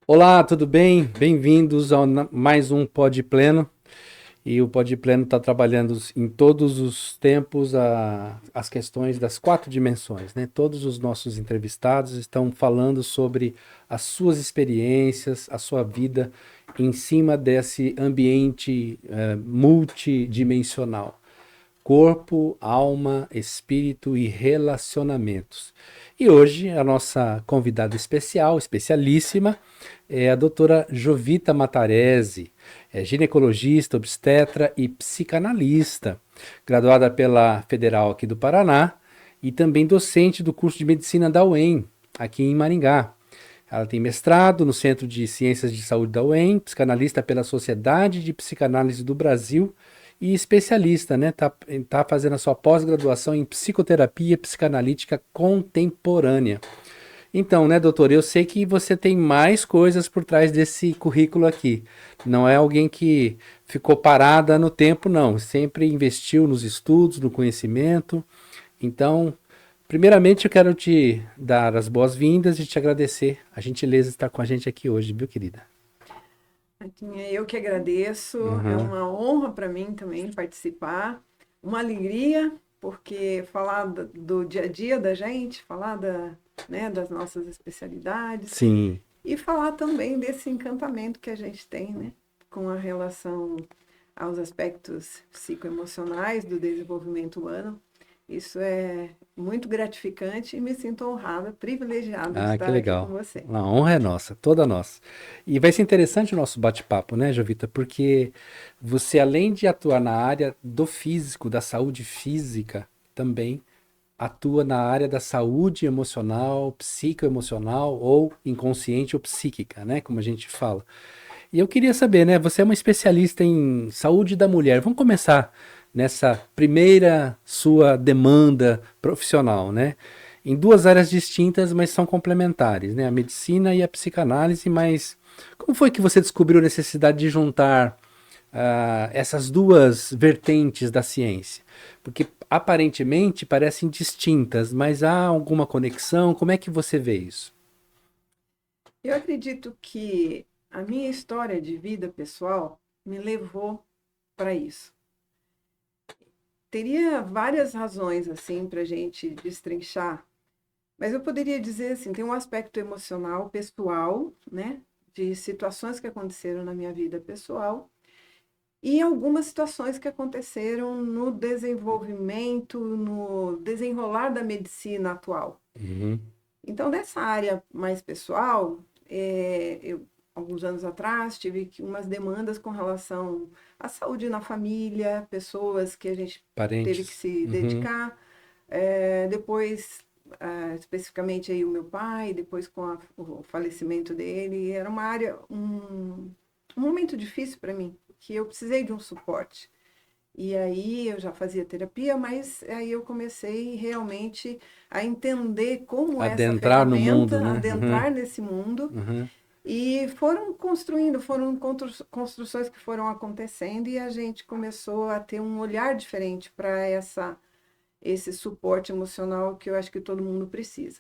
Olá, tudo bem? Bem-vindos a mais um Pod Pleno. E o Pod Pleno está trabalhando em todos os tempos as questões das quatro dimensões, né? Todos os nossos entrevistados estão falando sobre as suas experiências, a sua vida em cima desse ambiente multidimensional. Corpo, alma, espírito e relacionamentos. E hoje a nossa convidada especial, especialíssima, é a doutora Jovita Matarese, é ginecologista, obstetra e psicanalista, graduada pela Federal aqui do Paraná e também docente do curso de medicina da UEM, aqui em Maringá. Ela tem mestrado no Centro de Ciências de Saúde da UEM, psicanalista pela Sociedade de Psicanálise do Brasil e especialista, né? Tá fazendo a sua pós-graduação em psicoterapia psicanalítica contemporânea. Então, né, doutor, eu sei que você tem mais coisas por trás desse currículo aqui. Não é alguém que ficou parada no tempo, não. Sempre investiu nos estudos, no conhecimento. Então, primeiramente, eu quero te dar as boas-vindas e te agradecer a gentileza de estar com a gente aqui hoje, viu, querida? Raquinha, eu que agradeço, é Uhum. uma honra para mim também participar, uma alegria, porque falar do dia a dia da gente, falar né, das nossas especialidades Sim. e falar também desse encantamento que a gente tem, né, com a relação aos aspectos psicoemocionais do desenvolvimento humano. Isso é muito gratificante e me sinto honrada, privilegiada de Ah, que estar aqui com legal. você. A honra é nossa, toda nossa. E vai ser interessante o nosso bate-papo, né, Jovita? Porque você, além de atuar na área do físico, da saúde física, também atua na área da saúde emocional, psicoemocional ou inconsciente ou psíquica, né? Como a gente fala. E eu queria saber, né? Você é uma especialista em saúde da mulher. Vamos começar nessa primeira sua demanda profissional, né? Em duas áreas distintas, mas são complementares, né? A medicina e a psicanálise, mas como foi que você descobriu a necessidade de juntar essas duas vertentes da ciência? Porque aparentemente parecem distintas, mas há alguma conexão? Como é que você vê isso? Eu acredito que a minha história de vida pessoal me levou para isso. Teria várias razões assim para a gente destrinchar, mas eu poderia dizer assim, tem um aspecto emocional, pessoal, né, de situações que aconteceram na minha vida pessoal e algumas situações que aconteceram no desenvolvimento, no desenrolar da medicina atual. Uhum. Então, nessa área mais pessoal, eu, alguns anos atrás, tive umas demandas com relação à saúde na família, pessoas que a gente teve que Parentes. se Uhum. dedicar. Depois, especificamente aí o meu pai, depois com o falecimento dele, era uma área, um momento difícil para mim, que eu precisei de um suporte. E aí eu já fazia terapia, mas aí eu comecei realmente a entender como essa Adentrar no mundo, ferramenta, né? Uhum. adentrar nesse mundo, Uhum. e foram construindo, foram construções que foram acontecendo e a gente começou a ter um olhar diferente para esse suporte emocional que eu acho que todo mundo precisa.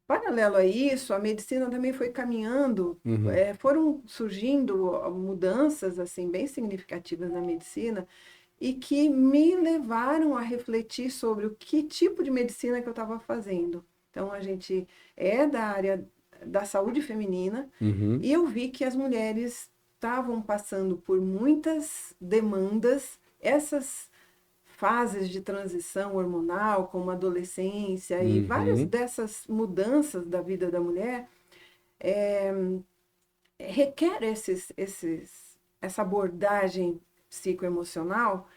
Paralelo a isso, a medicina também foi caminhando, Uhum. foram surgindo mudanças assim bem significativas na medicina e que me levaram a refletir sobre o que tipo de medicina que eu estava fazendo. Então, a gente é da área da saúde feminina Uhum. e eu vi que as mulheres estavam passando por muitas demandas, essas fases de transição hormonal, como a adolescência e várias Uhum. dessas mudanças da vida da mulher, requer essa abordagem psicoemocional.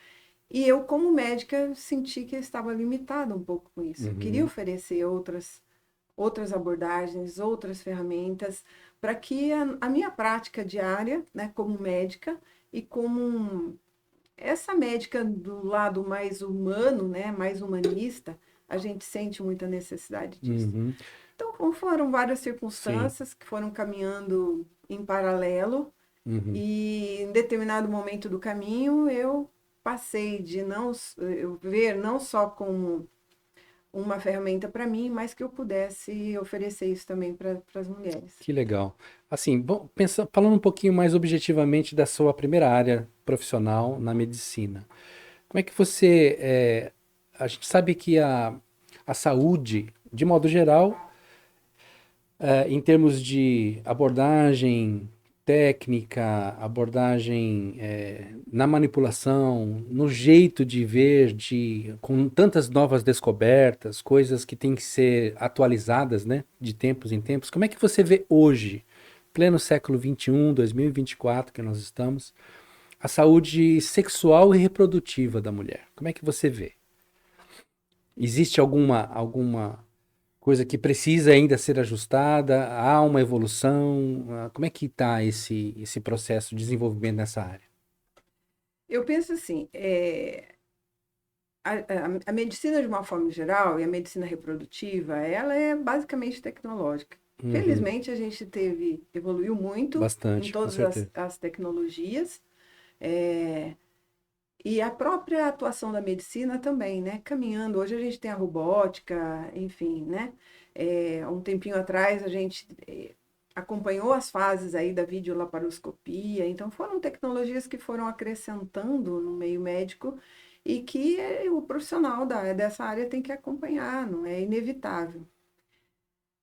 E eu, como médica, senti que eu estava limitada um pouco com isso. Eu queria Uhum. oferecer outras abordagens, outras ferramentas, para que a minha prática diária, né, como médica e como essa médica do lado mais humano, né, mais humanista, a gente sente muita necessidade disso. Uhum. Então, foram várias Sim. circunstâncias que foram caminhando em paralelo Uhum. e em determinado momento do caminho eu passei de não eu ver não só como uma ferramenta para mim, mas que eu pudesse oferecer isso também para as mulheres. Que legal. Assim, bom, falando um pouquinho mais objetivamente da sua primeira área profissional na medicina, como é que você, a gente sabe que a saúde, de modo geral, em termos de abordagem técnica, abordagem na manipulação, no jeito de ver, com tantas novas descobertas, coisas que têm que ser atualizadas, né, de tempos em tempos. Como é que você vê hoje, pleno século XXI, 2024, que nós estamos, a saúde sexual e reprodutiva da mulher? Como é que você vê? Existe alguma coisa que precisa ainda ser ajustada? Há uma evolução? Como é que está esse processo de desenvolvimento nessa área? Eu penso assim, a medicina de uma forma geral e a medicina reprodutiva, ela é basicamente tecnológica. Uhum, Felizmente a gente evoluiu muito em bastante, com todas certeza. as tecnologias, é, e a própria atuação da medicina também, né? Caminhando. Hoje a gente tem a robótica, enfim, né? Um tempinho atrás a gente acompanhou as fases aí da videolaparoscopia, então foram tecnologias que foram acrescentando no meio médico e que o profissional dessa área tem que acompanhar, não é inevitável.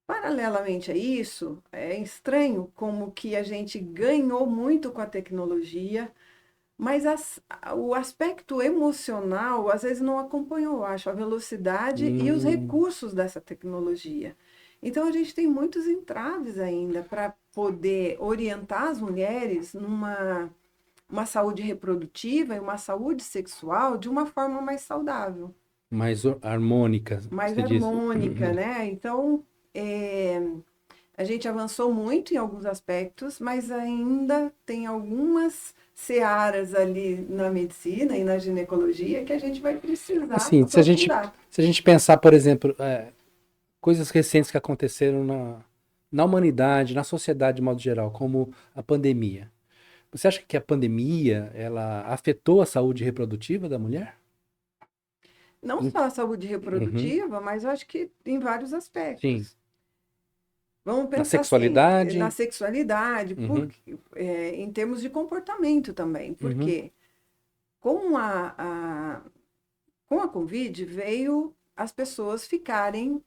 Paralelamente a isso, é estranho como que a gente ganhou muito com a tecnologia, mas o aspecto emocional às vezes não acompanhou, eu acho, a velocidade e os Hum, recursos dessa tecnologia. Então a gente tem muitos entraves ainda para poder orientar as mulheres numa uma saúde reprodutiva e uma saúde sexual de uma forma mais saudável, mais harmônica, mais você diz. harmônica, né? Então, é, a gente avançou muito em alguns aspectos, mas ainda tem algumas searas ali na medicina e na ginecologia que a gente vai precisar Assim, aprofundar. se a gente pensar, por exemplo, coisas recentes que aconteceram na humanidade, na sociedade de modo geral, como a pandemia. Você acha que a pandemia, ela afetou a saúde reprodutiva da mulher? Não Em- só a saúde Uhum, reprodutiva, mas eu acho que em vários sim. aspectos. Vamos Na pensar assim, na sexualidade? sexualidade, Uhum, em termos de comportamento também, uhum, porque com com a Covid veio as pessoas ficarem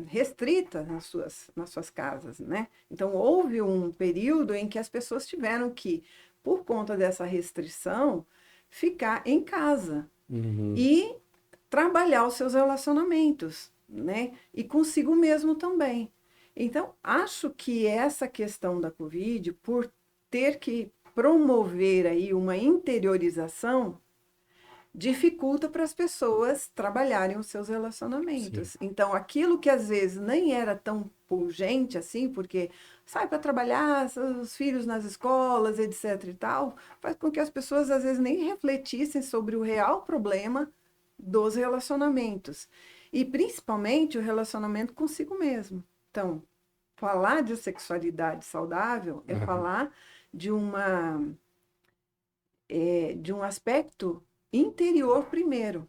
restritas nas suas casas, né? Então, houve um período em que as pessoas tiveram que, por conta dessa restrição, ficar em casa uhum. e trabalhar os seus relacionamentos, né? E consigo mesmo também. Então, acho que essa questão da Covid, por ter que promover aí uma interiorização, dificulta para as pessoas trabalharem os seus Sim. relacionamentos. Então, aquilo que às vezes nem era tão pungente assim, porque sai para trabalhar, os filhos nas escolas, etc e tal, faz com que as pessoas às vezes nem refletissem sobre o real problema dos relacionamentos. E principalmente o relacionamento consigo mesmo. Então, falar de sexualidade saudável é Aham. falar de de um aspecto interior primeiro.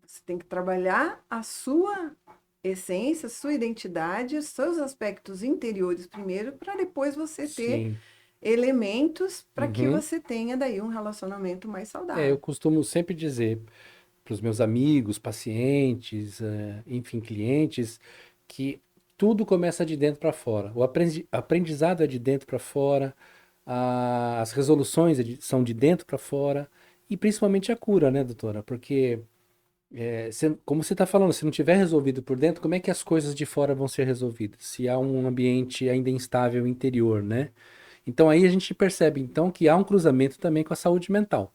Você tem que trabalhar a sua essência, a sua identidade, os seus aspectos interiores primeiro, para depois você ter Sim. elementos para que Uhum. você tenha daí um relacionamento mais Eu saudável. costumo sempre dizer para os meus amigos, pacientes, enfim, clientes, que tudo começa de dentro para fora. O aprendizado é de dentro para fora, as resoluções são de dentro para fora, e principalmente a cura, né, doutora? Porque, como você está falando, se não tiver resolvido por dentro, como é que as coisas de fora vão ser resolvidas? Se há um ambiente ainda instável interior, né? Então aí a gente percebe então que há um cruzamento também com a saúde mental,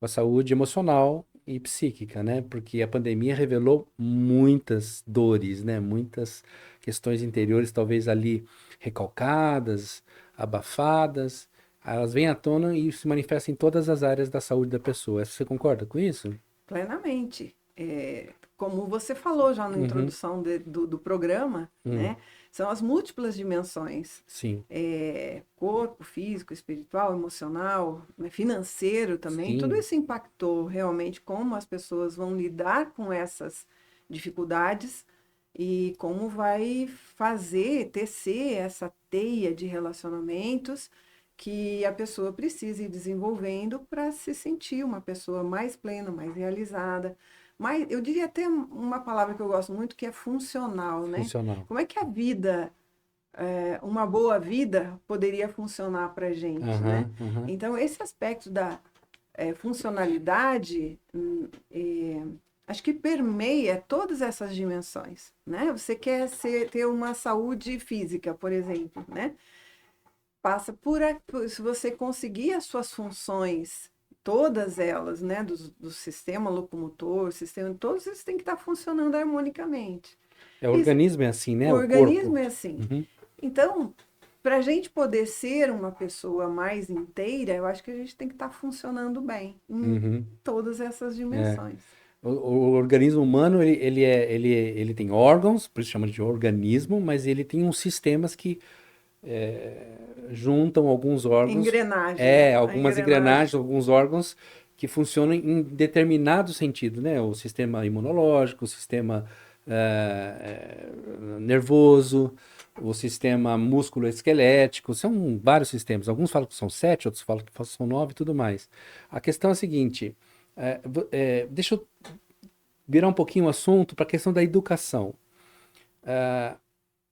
com a saúde emocional e psíquica, né? Porque a pandemia revelou muitas dores, né? Muitas questões interiores, talvez ali recalcadas, abafadas. Elas vêm à tona e se manifestam em todas as áreas da saúde da pessoa. Você concorda com isso? Plenamente. Como você falou já na Uhum, introdução do programa, hum, né? São as múltiplas dimensões. sim, Corpo, físico, espiritual, emocional, né, financeiro também. Tudo sim, isso impactou realmente como as pessoas vão lidar com dificuldades e como vai fazer, tecer essa teia de relacionamentos que a pessoa precisa ir desenvolvendo para se sentir uma pessoa mais plena, mais realizada. Mas eu diria até uma palavra que eu gosto muito, que é funcional, né? Funcional. Como é que a vida, uma boa vida, poderia funcionar para a gente, né? Aham, aham. Então, esse aspecto da funcionalidade, acho que permeia todas essas dimensões, né? Você quer ter uma saúde física, por exemplo, né? Passa se você conseguir as suas funções, todas elas, né? Do sistema locomotor, sistema, todos eles têm que estar funcionando harmonicamente. O organismo é assim, né? O O organismo corpo. é assim. Uhum, Então, para a gente poder ser uma pessoa mais inteira, eu acho que a gente tem que estar funcionando bem em uhum. todas essas É. dimensões. O organismo humano, ele tem órgãos, por isso chama de organismo, mas ele tem uns sistemas que juntam alguns órgãos, Engrenagem, né? A algumas engrenagem. engrenagens, alguns órgãos que funcionam em determinado sentido, né? O sistema imunológico, o sistema nervoso, o sistema músculo-esquelético, são vários sistemas. Alguns falam que são 7, outros falam que são 9 e tudo mais. A questão é a seguinte, deixa eu virar um pouquinho o assunto para a questão da educação.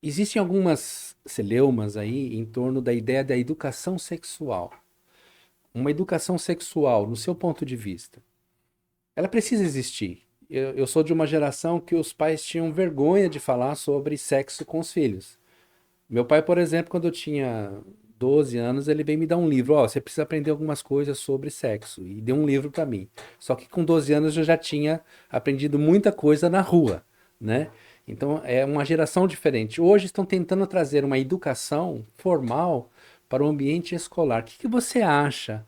Existem algumas celeumas aí em torno da ideia da educação sexual. Uma educação sexual, no seu ponto de vista, ela precisa existir. Eu sou de uma geração que os pais tinham vergonha de falar sobre sexo com os filhos. Meu pai, por exemplo, quando eu tinha 12 anos, ele veio me dar um livro. Ó, você precisa aprender algumas coisas sobre sexo. E deu um livro para mim. Só que com 12 anos eu já tinha aprendido muita coisa na rua, né? Então é uma geração diferente. Hoje estão tentando trazer uma educação formal para o ambiente escolar. O que que você acha?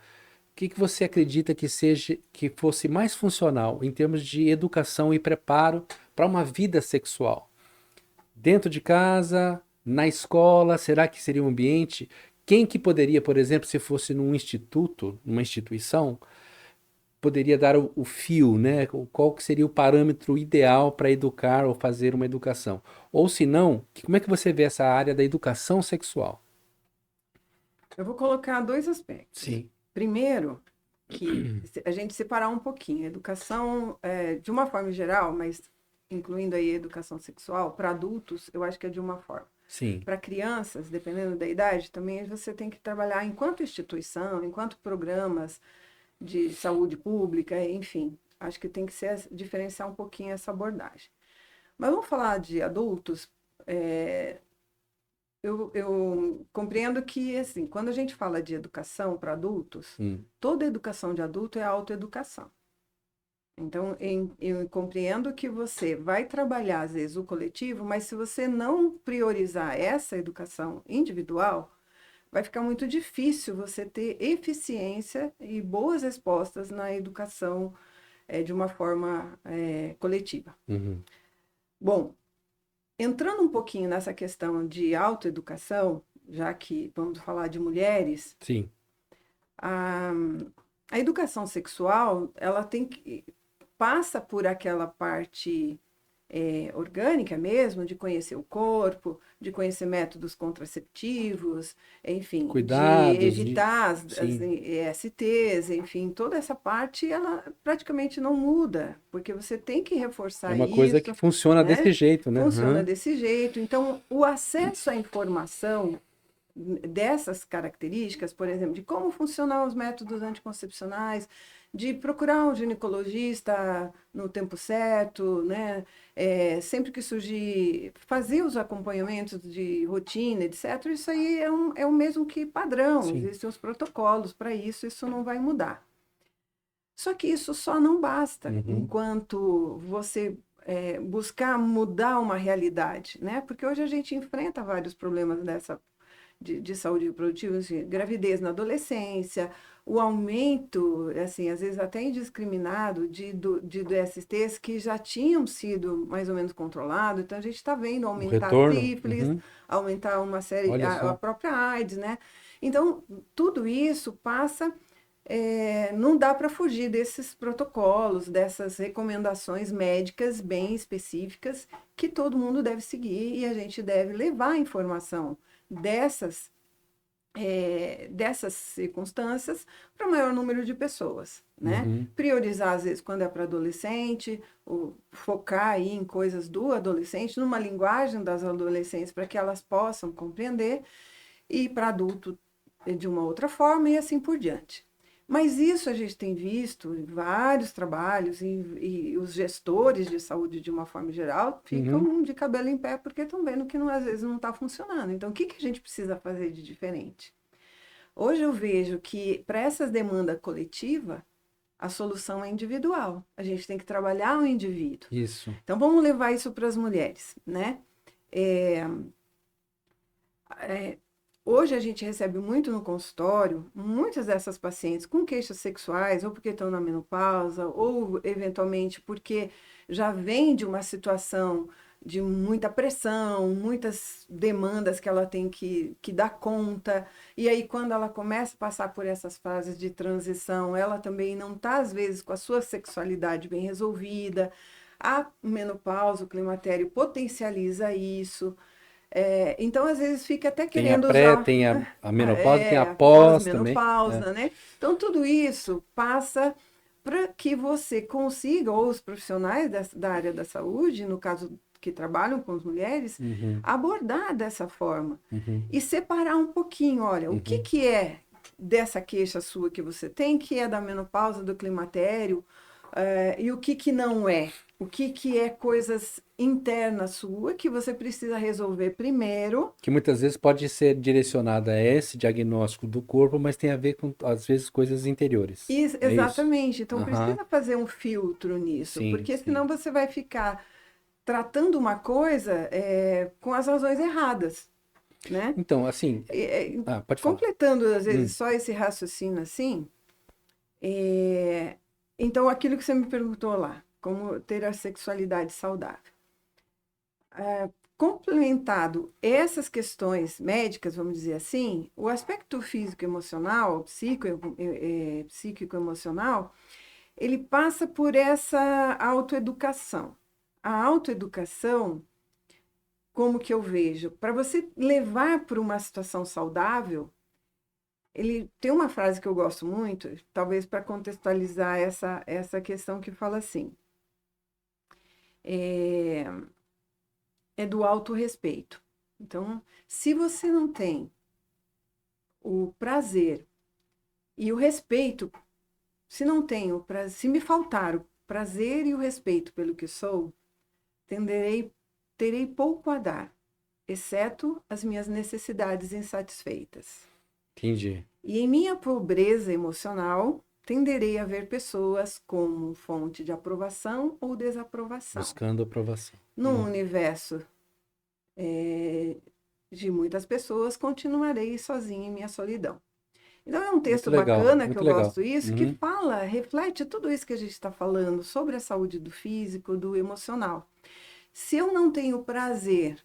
O que que você acredita que seja que fosse mais funcional em termos de educação e preparo para uma vida sexual? Dentro de casa, na escola, será que seria um ambiente? Quem que poderia, por exemplo, se fosse num instituto, numa instituição, poderia dar o fio, né? Qual que seria o parâmetro ideal para educar ou fazer uma educação? Ou se não, como é que você vê essa área da educação sexual? Eu vou colocar dois aspectos. Sim. Primeiro, que a gente separar um pouquinho. A educação, de uma forma geral, mas incluindo aí a educação sexual, para adultos, eu acho que é de uma forma. Sim. Para crianças, dependendo da idade, também você tem que trabalhar enquanto instituição, enquanto programas de saúde pública, enfim. Acho que tem que diferenciar um pouquinho essa abordagem. Mas vamos falar de adultos. Eu compreendo que, assim, quando a gente fala de educação para adultos, toda educação de adulto é autoeducação. Então, eu compreendo que você vai trabalhar, às vezes, o coletivo, mas se você não priorizar essa educação individual, vai ficar muito difícil você ter eficiência e boas respostas na educação de uma forma coletiva. Uhum. Bom, entrando um pouquinho nessa questão de autoeducação, já que vamos falar de mulheres, Sim. a educação sexual, ela passa por aquela parte orgânica mesmo, de conhecer o corpo, de conhecer métodos contraceptivos, enfim, de Cuidados, evitar as sim. ESTs, enfim, toda essa parte, ela praticamente não muda, porque você tem que É reforçar uma coisa que isso, funciona desse né? jeito, né? Funciona Uhum. desse jeito. Então, o acesso à informação dessas características, por exemplo, de como funcionam os métodos anticoncepcionais, de procurar um ginecologista no tempo certo, né? Sempre que surgir, fazer os acompanhamentos de rotina, etc. Isso aí é o mesmo que padrão, Sim. existem os protocolos para isso, isso não vai mudar. Só que isso só não basta Uhum. enquanto você buscar mudar uma realidade, né? Porque hoje a gente enfrenta vários problemas de saúde reprodutiva, assim, gravidez na adolescência, o aumento, assim, às vezes até indiscriminado, de DSTs que já tinham sido mais ou menos controlados. Então, a gente está vendo O aumentar retorno? sífilis, Uhum. aumentar uma série, Olha a só. própria AIDS, né? Então, tudo isso passa não dá para fugir desses protocolos, dessas recomendações médicas bem específicas que todo mundo deve seguir e a gente deve levar a informação dessas circunstâncias para o maior número de pessoas, né? Uhum. Priorizar, às vezes, quando é para adolescente, focar aí em coisas do adolescente, numa linguagem das adolescentes, para que elas possam compreender, e para adulto de uma outra forma, e assim por diante. Mas isso a gente tem visto em vários trabalhos, e os gestores de saúde, de uma forma geral, ficam de cabelo em pé porque estão vendo que às vezes não está funcionando. Então, o que a gente precisa fazer de diferente? Hoje eu vejo que para essas demandas coletivas, a solução é individual. A gente tem que trabalhar o indivíduo. Isso. Então, vamos levar isso para as mulheres, né? Hoje a gente recebe muito no consultório, muitas dessas pacientes com queixas sexuais, ou porque estão na menopausa, ou eventualmente porque já vem de uma situação de muita pressão, muitas demandas que ela tem que dar conta. E aí, quando ela começa a passar por essas fases de transição, ela também não está, às vezes, com a sua sexualidade bem resolvida. A menopausa, o climatério potencializa isso. Então, às vezes, fica até Tem a querendo pré, usar tem a menopausa, tem a a pós também. pós-menopausa, né? Então, tudo isso passa para que você consiga, ou os profissionais da área da saúde, no caso que trabalham com as mulheres, Uhum. abordar dessa forma. Uhum. E separar um pouquinho, olha, o Uhum. que é dessa queixa sua que você tem, que é da menopausa, do climatério, e o que não é. O que é coisas internas sua que você precisa resolver primeiro. Que muitas vezes pode ser direcionada a esse diagnóstico do corpo, mas tem a ver com, às vezes, coisas interiores. É isso? Exatamente. Então Aham. precisa fazer um filtro nisso, Sim, porque sim. senão você vai ficar tratando uma coisa com as razões erradas, né? Então, assim, E, pode falar. completando, às Hum. vezes, só esse raciocínio assim, então aquilo que você me perguntou lá, como ter a sexualidade saudável. Complementado essas questões médicas, vamos dizer assim, o aspecto físico-emocional, psíquico-emocional, ele passa por essa autoeducação. A autoeducação, como que eu vejo, para você levar para uma situação saudável, ele tem uma frase que eu gosto muito, talvez para contextualizar essa questão que fala assim, é, é do autorrespeito. Então, se você não tem o prazer e o respeito, se não tenho prazer, se me faltar o prazer e o respeito pelo que sou, terei pouco a dar, exceto as minhas necessidades insatisfeitas. Entendi. E em minha pobreza emocional, tenderei a ver pessoas como fonte de aprovação ou desaprovação. Buscando aprovação. Num universo de muitas pessoas, continuarei sozinha em minha solidão. Então é um Muito texto legal, bacana que muito eu legal. gosto isso, que Uhum. fala, reflete tudo isso que a gente está falando sobre a saúde do físico, do emocional. Se eu não tenho prazer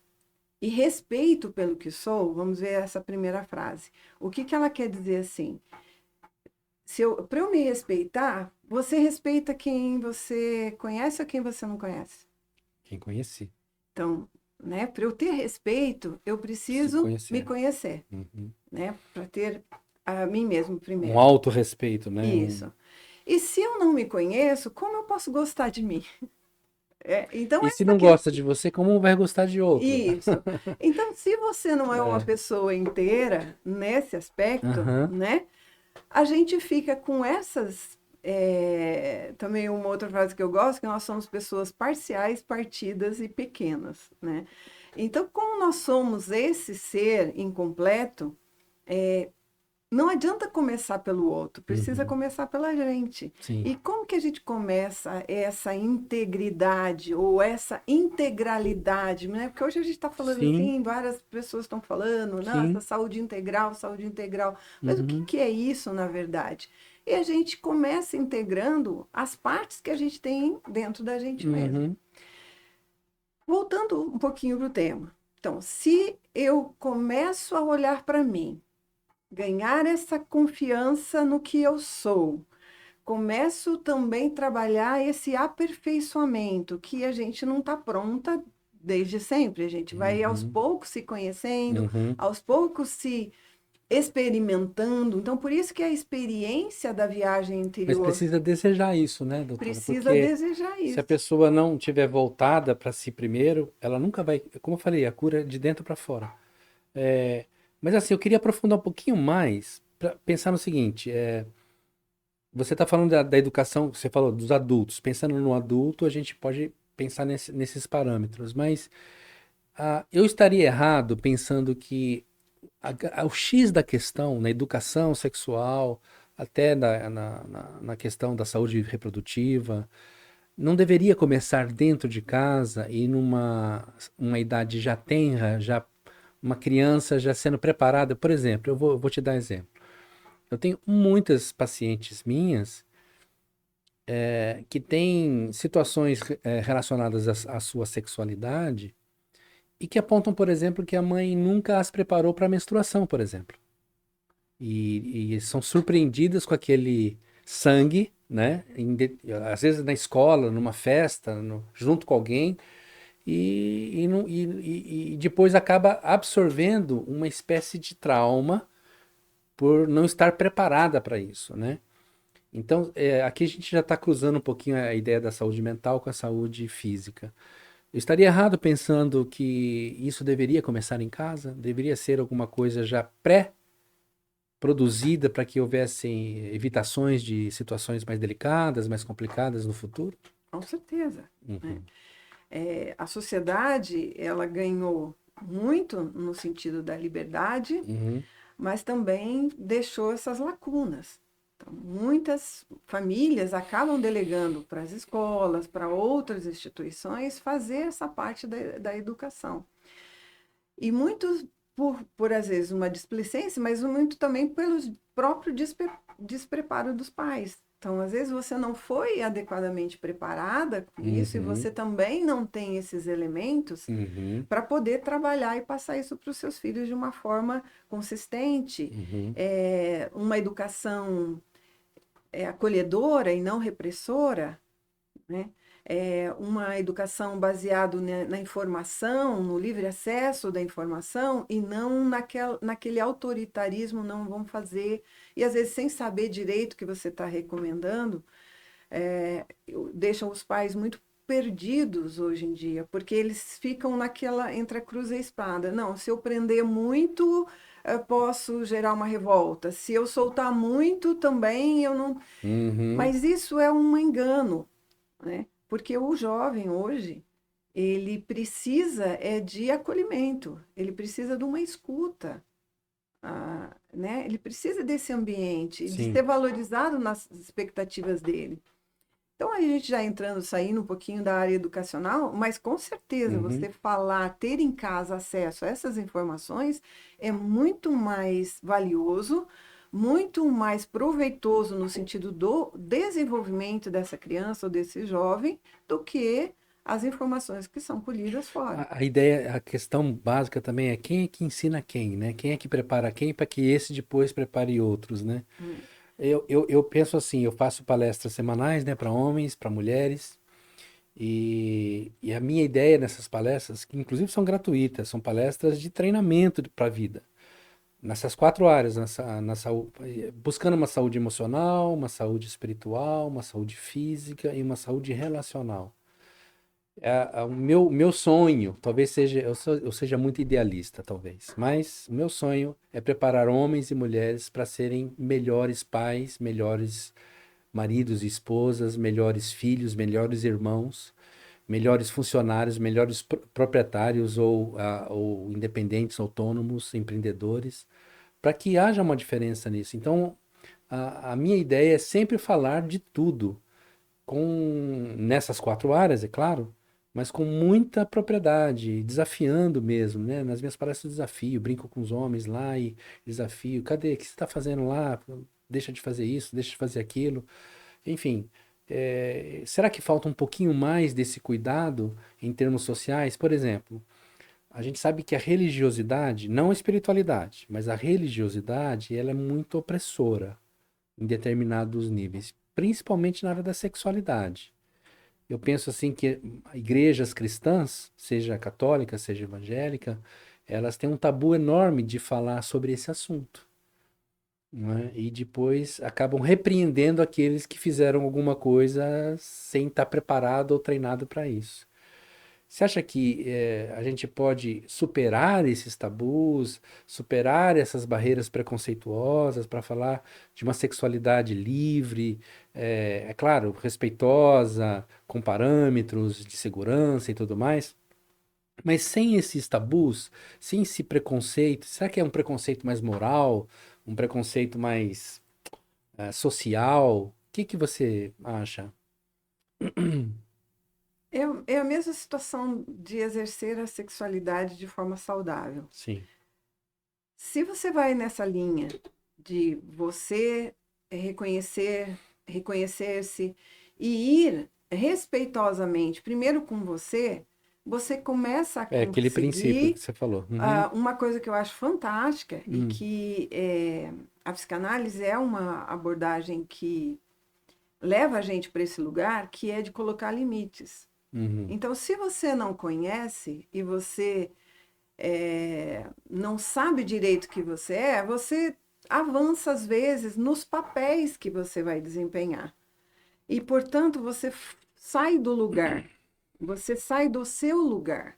e respeito pelo que sou, vamos ver essa primeira frase. O que ela quer dizer assim? Para eu me respeitar, você respeita quem você conhece ou quem você não conhece? Quem conheci. Então, né, para eu ter respeito, eu Preciso preciso me conhecer. conhecer, Uhum. né, para ter a mim mesmo Um primeiro. autorrespeito, né? Isso. E se eu não me conheço, como eu posso gostar de mim? Então, E se essa não questão. gosta de você, como vai gostar de outro? Isso. Então, se você não é uma É. pessoa inteira nesse aspecto, Aham. né, a gente fica com essas. Também uma outra frase que eu gosto, que nós somos pessoas parciais, partidas e pequenas, né? Então, como nós somos esse ser incompleto, não adianta começar pelo outro, precisa Uhum. começar pela gente. Sim. E como que a gente começa essa integridade ou essa integralidade, né? Porque hoje a gente está falando Sim, assim, várias pessoas estão falando, nossa, sim. saúde integral, saúde integral. Mas o que Uhum. que é isso, na verdade? E a gente começa integrando as partes que a gente tem dentro da gente mesmo. Uhum. Voltando um pouquinho para o tema. Então, se eu começo a olhar para mim ganhar essa confiança no que eu sou. Começo também a trabalhar esse aperfeiçoamento, que a gente não está pronta desde sempre. A gente vai aos Uhum, poucos se conhecendo, uhum. aos poucos se experimentando. Então, por isso que a experiência da viagem Mas interior precisa desejar isso, né, doutora? precisa Porque desejar se a isso. pessoa não tiver voltada para si primeiro, ela nunca vai, como eu falei, a cura é de dentro para fora. É, mas assim, eu queria aprofundar um pouquinho mais para pensar no seguinte: você está falando da educação, você falou dos adultos. Pensando no adulto, a gente pode pensar nesses parâmetros, mas eu estaria errado pensando que o X da questão, na educação sexual, até na questão da saúde reprodutiva, não deveria começar dentro de casa e numa uma idade já tenra, já uma criança já sendo preparada. Por exemplo, eu vou te dar exemplo. Eu tenho muitas pacientes minhas que têm situações relacionadas à sua sexualidade e que apontam, por exemplo, que a mãe nunca as preparou para a menstruação, por exemplo. E são surpreendidas com aquele sangue, né? Às vezes na escola, numa festa, junto com alguém, e depois acaba absorvendo uma espécie de trauma por não estar preparada para isso, né? Então, aqui a gente já está cruzando um pouquinho a ideia da saúde mental com a saúde física. Eu estaria errado pensando que isso deveria começar em casa? Deveria ser alguma coisa já produzida para que houvessem evitações de situações mais delicadas, mais complicadas no futuro? Com certeza, né? Uhum, A sociedade, ela ganhou muito no sentido da liberdade, uhum, mas também deixou essas lacunas. Então, muitas famílias acabam delegando para as escolas, para outras instituições, fazer essa parte da educação. E muitos, por às vezes uma displicência, mas muito também pelo próprio despreparo dos pais. Então, às vezes você não foi adequadamente preparada com isso e uhum, você também não tem esses elementos uhum, para poder trabalhar e passar isso para os seus filhos de uma forma consistente, uhum, uma educação acolhedora e não repressora, né? Uma educação baseada na informação, no livre acesso da informação e não naquele autoritarismo, não vão fazer, e às vezes sem saber direito o que você está recomendando, deixam os pais muito perdidos hoje em dia, porque eles ficam naquela entre a cruz e a espada. Não, se eu prender muito, posso gerar uma revolta. Se eu soltar muito, também eu não. uhum, Mas isso é um engano, né? Porque o jovem hoje, ele precisa de acolhimento, ele precisa de uma escuta, né? Ele precisa desse ambiente, de sim, ser valorizado nas expectativas dele. Então, a gente já entrando, saindo um pouquinho da área educacional, mas com certeza uhum. você falar, ter em casa acesso a essas informações é muito mais valioso, muito mais proveitoso no sentido do desenvolvimento dessa criança ou desse jovem, do que as informações que são colhidas fora. A ideia, a questão básica também é quem é que ensina quem, né? Quem é que prepara quem para que esse depois prepare outros, né? Hum. Eu penso assim, eu faço palestras semanais, né, para homens, para mulheres, e a minha ideia nessas palestras, que inclusive são gratuitas, são palestras de treinamento para a vida, nessas quatro áreas, buscando uma saúde emocional, uma saúde espiritual, uma saúde física e uma saúde relacional. O meu sonho, talvez seja, eu seja muito idealista, talvez, mas o meu sonho é preparar homens e mulheres para serem melhores pais, melhores maridos e esposas, melhores filhos, melhores irmãos, melhores funcionários, melhores proprietários ou independentes, autônomos, empreendedores, para que haja uma diferença nisso. Então, a minha ideia é sempre falar de tudo, nessas quatro áreas, é claro, mas com muita propriedade, desafiando mesmo, né? Nas minhas palestras eu desafio, brinco com os homens lá e desafio, cadê? O que você está fazendo lá? Deixa de fazer isso, deixa de fazer aquilo. Enfim, será que falta um pouquinho mais desse cuidado em termos sociais? Por exemplo, a gente sabe que a religiosidade, não a espiritualidade, mas a religiosidade, ela é muito opressora em determinados níveis, principalmente na área da sexualidade. Eu penso assim que igrejas cristãs, seja católica, seja evangélica, elas têm um tabu enorme de falar sobre esse assunto, não é? E depois acabam repreendendo aqueles que fizeram alguma coisa sem estar preparado ou treinado para isso. Você acha que a gente pode superar esses tabus, superar essas barreiras preconceituosas para falar de uma sexualidade livre, é claro, respeitosa, com parâmetros de segurança e tudo mais, mas sem esses tabus, sem esse preconceito? Será que é um preconceito mais moral, um preconceito mais social? O que que você acha? É a mesma situação de exercer a sexualidade de forma saudável. Sim. Se você vai nessa linha de você reconhecer-se e ir respeitosamente, primeiro com você, você começa a É aquele princípio que conseguir você falou. Uhum. uma coisa que eu acho fantástica e Hum. que a psicanálise é uma abordagem que leva a gente para esse lugar, que é de colocar limites. Uhum. Então, se você não conhece e você não sabe direito o que você avança às vezes nos papéis que você vai desempenhar. E, portanto, você sai do lugar, você sai do seu lugar.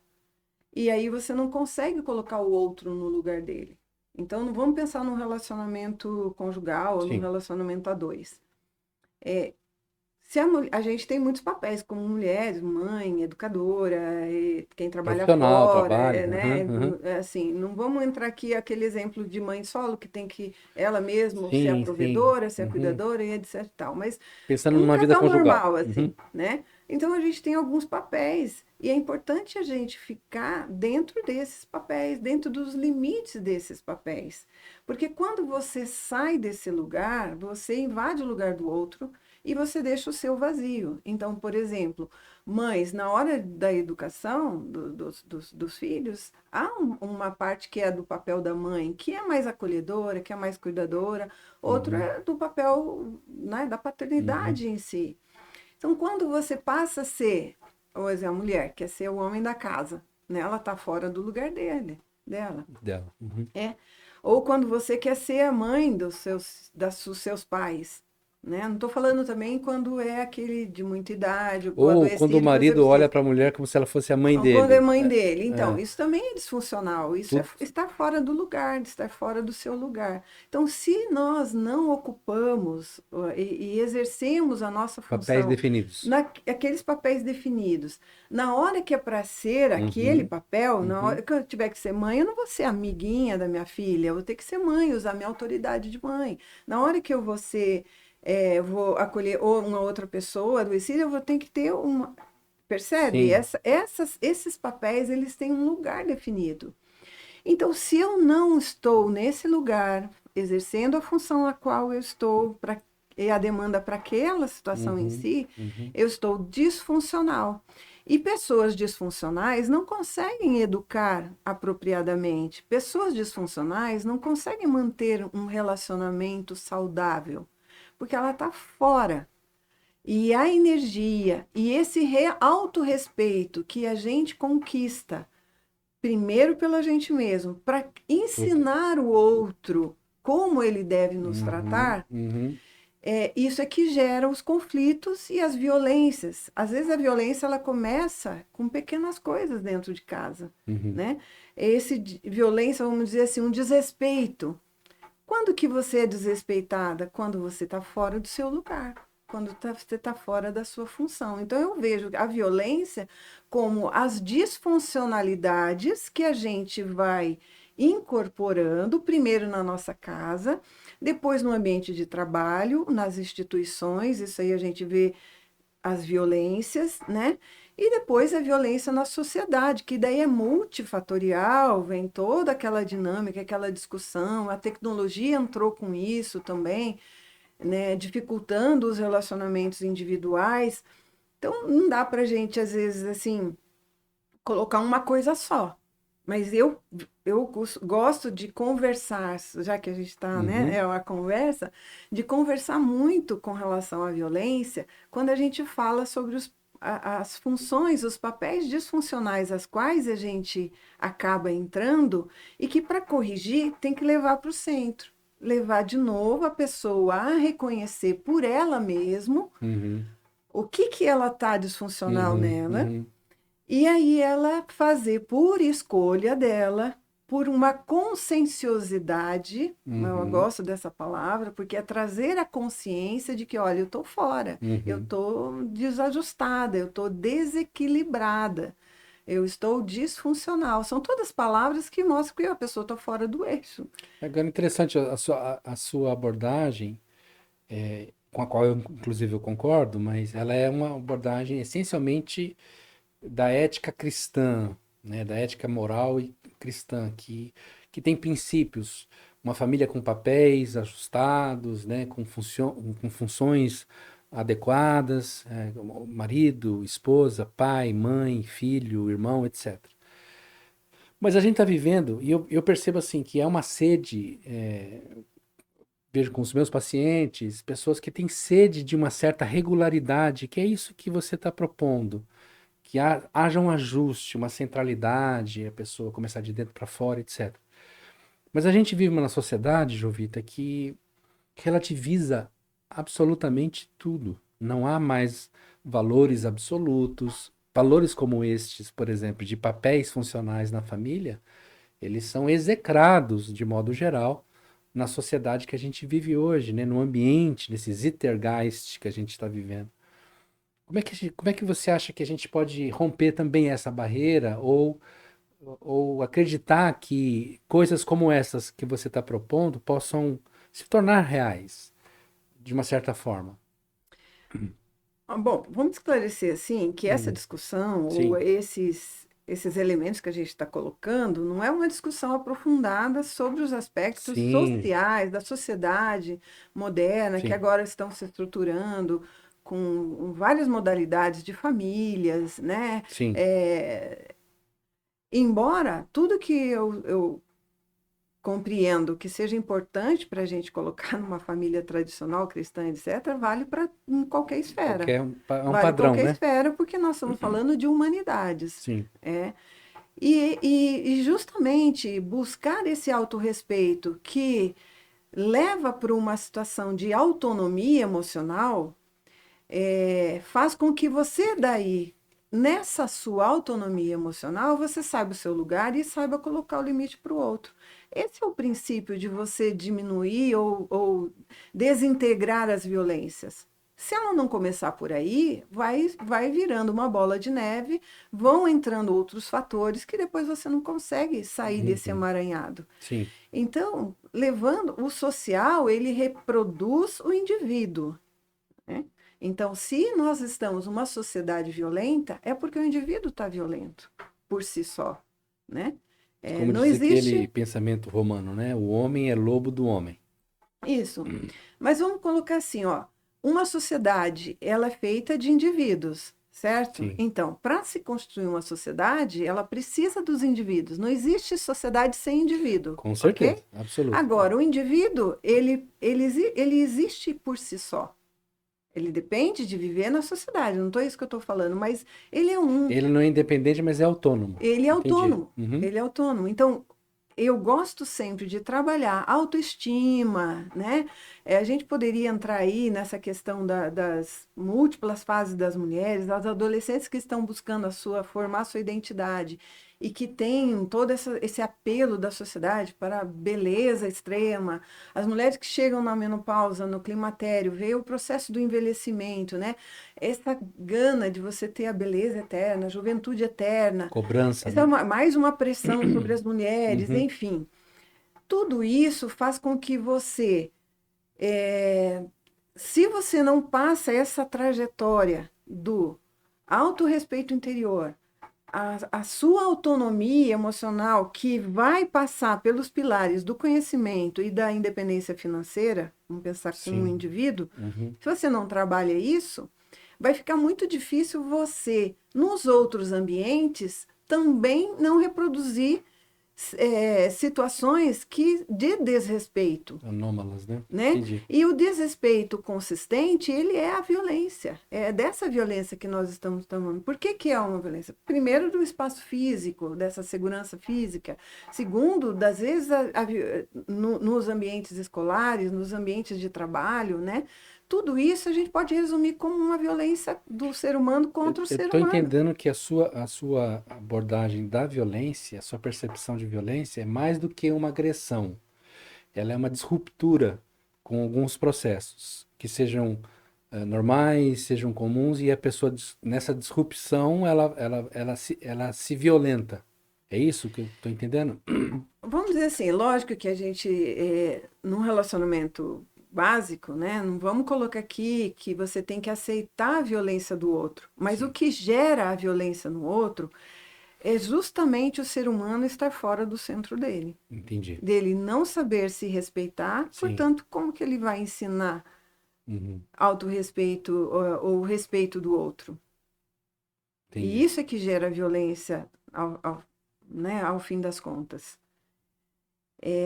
E aí você não consegue colocar o outro no lugar dele. Então, não vamos pensar num relacionamento conjugal ou num Sim. relacionamento a dois. Se a gente tem muitos papéis, como mulher, mãe, educadora, quem trabalha Profissional, fora, trabalho. Uhum, né? uhum. Assim, não vamos entrar aqui aquele exemplo de mãe solo que tem que ela mesma ser a Sim, sim. provedora, ser a Uhum. cuidadora e etc e tal. Mas Pensando é um numa vida casal conjugal. normal, Uhum. assim, né? Então a gente tem alguns papéis e é importante a gente ficar dentro desses papéis, dentro dos limites desses papéis. Porque quando você sai desse lugar, você invade o lugar do outro e você deixa o seu vazio. Então, por exemplo, mães, na hora da educação dos filhos, há uma parte que é do papel da mãe, que é mais acolhedora, que é mais cuidadora, outro Uhum. é do papel, né, da Uhum. paternidade em si. Então, quando você passa a ser, ou seja, a mulher quer ser o homem da casa, né, ela está fora do lugar dela. Dela. Uhum. É. Ou quando você quer ser a mãe dos seus pais, né? Não estou falando também quando é aquele de muita idade, o Ou quando o adoecido que você marido olha precisa. para a mulher como se ela fosse a mãe Quando é dele. mãe dele. Então, É, isso também é disfuncional. Isso é tudo estar fora do lugar, de estar fora do seu lugar. Então, se nós não ocupamos e exercemos a nossa papéis função definidos. naqueles papéis definidos, na hora que é para ser aquele Uhum. papel, na Uhum. hora que eu tiver que ser mãe, eu não vou ser amiguinha da minha filha, eu vou ter que ser mãe, usar minha autoridade de mãe. Na hora que eu vou ser, vou acolher ou uma outra pessoa adoecida, eu vou ter que ter uma. Percebe? Sim. Esses papéis, eles têm um lugar definido. Então, se eu não estou nesse lugar, exercendo a função a qual eu estou, e a demanda para aquela situação em Uhum. si, Uhum. eu estou disfuncional. E pessoas disfuncionais não conseguem educar apropriadamente. Pessoas disfuncionais não conseguem manter um relacionamento saudável, porque ela está fora. E a energia e esse autorrespeito que a gente conquista, primeiro pela gente mesmo, para ensinar o outro como ele deve nos Uhum. tratar, Uhum. isso é que gera os conflitos e as violências. Às vezes a violência ela começa com pequenas coisas dentro de casa, Uhum. né? Violência, vamos dizer assim, um desrespeito. Quando que você é desrespeitada? Quando você está fora do seu lugar, quando você está fora da sua função. Então, eu vejo a violência como as disfuncionalidades que a gente vai incorporando, primeiro na nossa casa, depois no ambiente de trabalho, nas instituições, isso aí a gente vê as violências, né? E depois a violência na sociedade, que daí é multifatorial, vem toda aquela dinâmica, aquela discussão, a tecnologia entrou com isso também, né? Dificultando os relacionamentos individuais. Então, não dá para a gente, às vezes, assim, colocar uma coisa só, Mas eu gosto de conversar, já que a gente está, né, Uhum, é uma conversa, de conversar muito com relação à violência, quando a gente fala sobre as funções, os papéis disfuncionais às quais a gente acaba entrando e que, para corrigir, tem que levar para o centro. Levar de novo a pessoa a reconhecer por ela mesma uhum, o que ela está disfuncional uhum, nela uhum, e aí ela fazer por escolha dela, por uma conscienciosidade, eu uhum, gosto dessa palavra, porque é trazer a consciência de que, olha, eu estou fora, eu uhum. estou desajustada, eu estou desequilibrada, eu estou disfuncional. São todas palavras que mostram que a pessoa está fora do eixo. Agora, interessante a sua abordagem, com a qual eu, inclusive, eu concordo, mas ela é uma abordagem essencialmente da ética cristã, né, da ética moral e cristã, que tem princípios, uma família com papéis ajustados, né, com funções adequadas, marido, esposa, pai, mãe, filho, irmão, etc. Mas a gente está vivendo, e eu percebo assim, que é uma sede, vejo com os meus pacientes, pessoas que têm sede de uma certa regularidade, que é isso que você está propondo, que haja um ajuste, uma centralidade, a pessoa começar de dentro para fora, etc. Mas a gente vive numa sociedade, Jovita, que relativiza absolutamente tudo. Não há mais valores absolutos. Valores como estes, por exemplo, de papéis funcionais na família, eles são execrados, de modo geral, na sociedade que a gente vive hoje, né? No ambiente, nesse Zeitgeist que a gente está vivendo. Como é que você acha que a gente pode romper também essa barreira ou acreditar que coisas como essas que você está propondo possam se tornar reais, de uma certa forma? Ah, bom, vamos esclarecer assim que essa Hum, discussão ou sim, esses elementos que a gente está colocando não é uma discussão aprofundada sobre os aspectos sim, sociais da sociedade moderna que sim, agora estão se estruturando com várias modalidades de famílias, né? sim. É, embora tudo que eu compreendo que seja importante para a gente colocar numa família tradicional, cristã, etc., vale para em qualquer esfera. É um Vale padrão, qualquer né? esfera, porque nós estamos falando de humanidades. Sim. É. E justamente buscar esse autorrespeito que leva para uma situação de autonomia emocional faz com que você daí, nessa sua autonomia emocional, você saiba o seu lugar e saiba colocar o limite para o outro. Esse é o princípio de você diminuir ou desintegrar as violências. Se ela não começar por aí, vai virando uma bola de neve, vão entrando outros fatores que depois você não consegue sair desse Uhum, emaranhado. sim. Então, levando o social, ele reproduz o indivíduo, né? Então, se nós estamos numa sociedade violenta, é porque o indivíduo está violento por si só, né? Como Não diz aquele existe pensamento romano, né? O homem é lobo do homem. isso. Mas vamos colocar assim, ó, uma sociedade, ela é feita de indivíduos, certo? Sim, Então, para se construir uma sociedade, ela precisa dos indivíduos. Não existe sociedade sem indivíduo, com certeza, ok? absoluto. Agora, o indivíduo, ele existe por si só. Ele depende de viver na sociedade, não estou isso que eu estou falando, mas ele é um, Ele não é independente, mas é autônomo. ele é Entendi. autônomo, Uhum, ele é autônomo. Então, eu gosto sempre de trabalhar autoestima, né? A gente poderia entrar aí nessa questão das múltiplas fases das mulheres, das adolescentes que estão buscando formar a sua identidade e que têm todo esse apelo da sociedade para a beleza extrema, as mulheres que chegam na menopausa, no climatério, vê o processo do envelhecimento, né? Essa gana de você ter a beleza eterna, a juventude eterna, cobrança, essa é né? mais uma pressão sobre as mulheres, Uhum, enfim. Tudo isso faz com que você, se você não passa essa trajetória do autorrespeito interior, a sua autonomia emocional, que vai passar pelos pilares do conhecimento e da independência financeira, vamos pensar como um sim. indivíduo, Uhum, se você não trabalha isso, vai ficar muito difícil você, nos outros ambientes, também não reproduzir situações de desrespeito, Anômalas, né? né? Entendi. E o desrespeito consistente, ele é a violência. É dessa violência que nós estamos tomando. Por que que é uma violência? Primeiro, do espaço físico, dessa segurança física. Segundo, das vezes, nos ambientes escolares, nos ambientes de trabalho, né? Tudo isso a gente pode resumir como uma violência do ser humano contra o Eu ser estou humano. entendendo que a sua abordagem da violência, a sua percepção de violência é mais do que uma agressão. Ela é uma disruptura com alguns processos que sejam normais, sejam comuns, e a pessoa, nessa disrupção, ela se violenta. É isso que eu estou entendendo? Vamos dizer assim, lógico que a gente, num relacionamento básico, né? Não vamos colocar aqui que você tem que aceitar a violência do outro, mas o Sim, que gera a violência no outro é justamente o ser humano estar fora do centro dele, entendi. dele não saber se respeitar, Sim, portanto, como que ele vai ensinar uhum, autorrespeito ou respeito do outro? E entendi. isso é que gera violência né, ao fim das contas.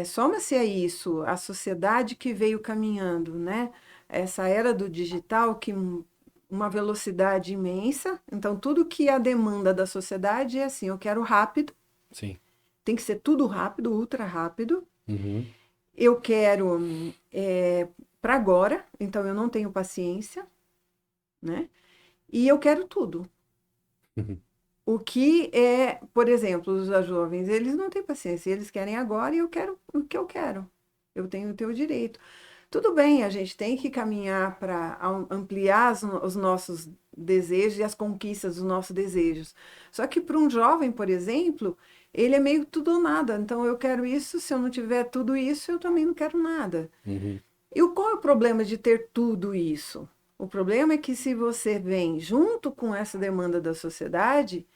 Soma-se a isso a sociedade que veio caminhando, né? Essa era do digital, que uma velocidade imensa. Então, tudo que a demanda da sociedade é assim: eu quero rápido, Sim, tem que ser tudo rápido, ultra rápido. uhum, Eu quero para agora, então eu não tenho paciência, né? E eu quero tudo. uhum, O que é, por exemplo, os jovens, eles não têm paciência, eles querem agora e eu quero o que eu quero. Eu tenho o teu direito. Tudo bem, a gente tem que caminhar para ampliar os nossos desejos e as conquistas dos nossos desejos. Só que para um jovem, por exemplo, ele é meio tudo ou nada. Então, eu quero isso, se eu não tiver tudo isso, eu também não quero nada. uhum, E qual é o problema de ter tudo isso? O problema é que se você vem junto com essa demanda da sociedade,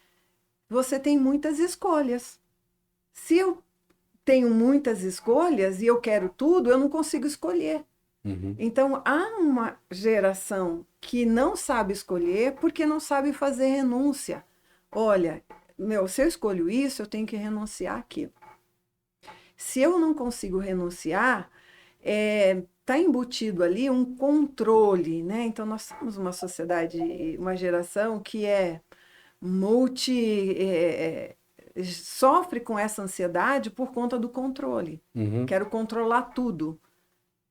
você tem muitas escolhas. Se eu tenho muitas escolhas e eu quero tudo, eu não consigo escolher. uhum, Então, há uma geração que não sabe escolher porque não sabe fazer renúncia. Olha, meu, se eu escolho isso, eu tenho que renunciar àquilo. Se eu não consigo renunciar, está embutido ali um controle, né? Então, nós somos uma sociedade, uma geração que é multi. Sofre com essa ansiedade por conta do controle. uhum, Quero controlar tudo.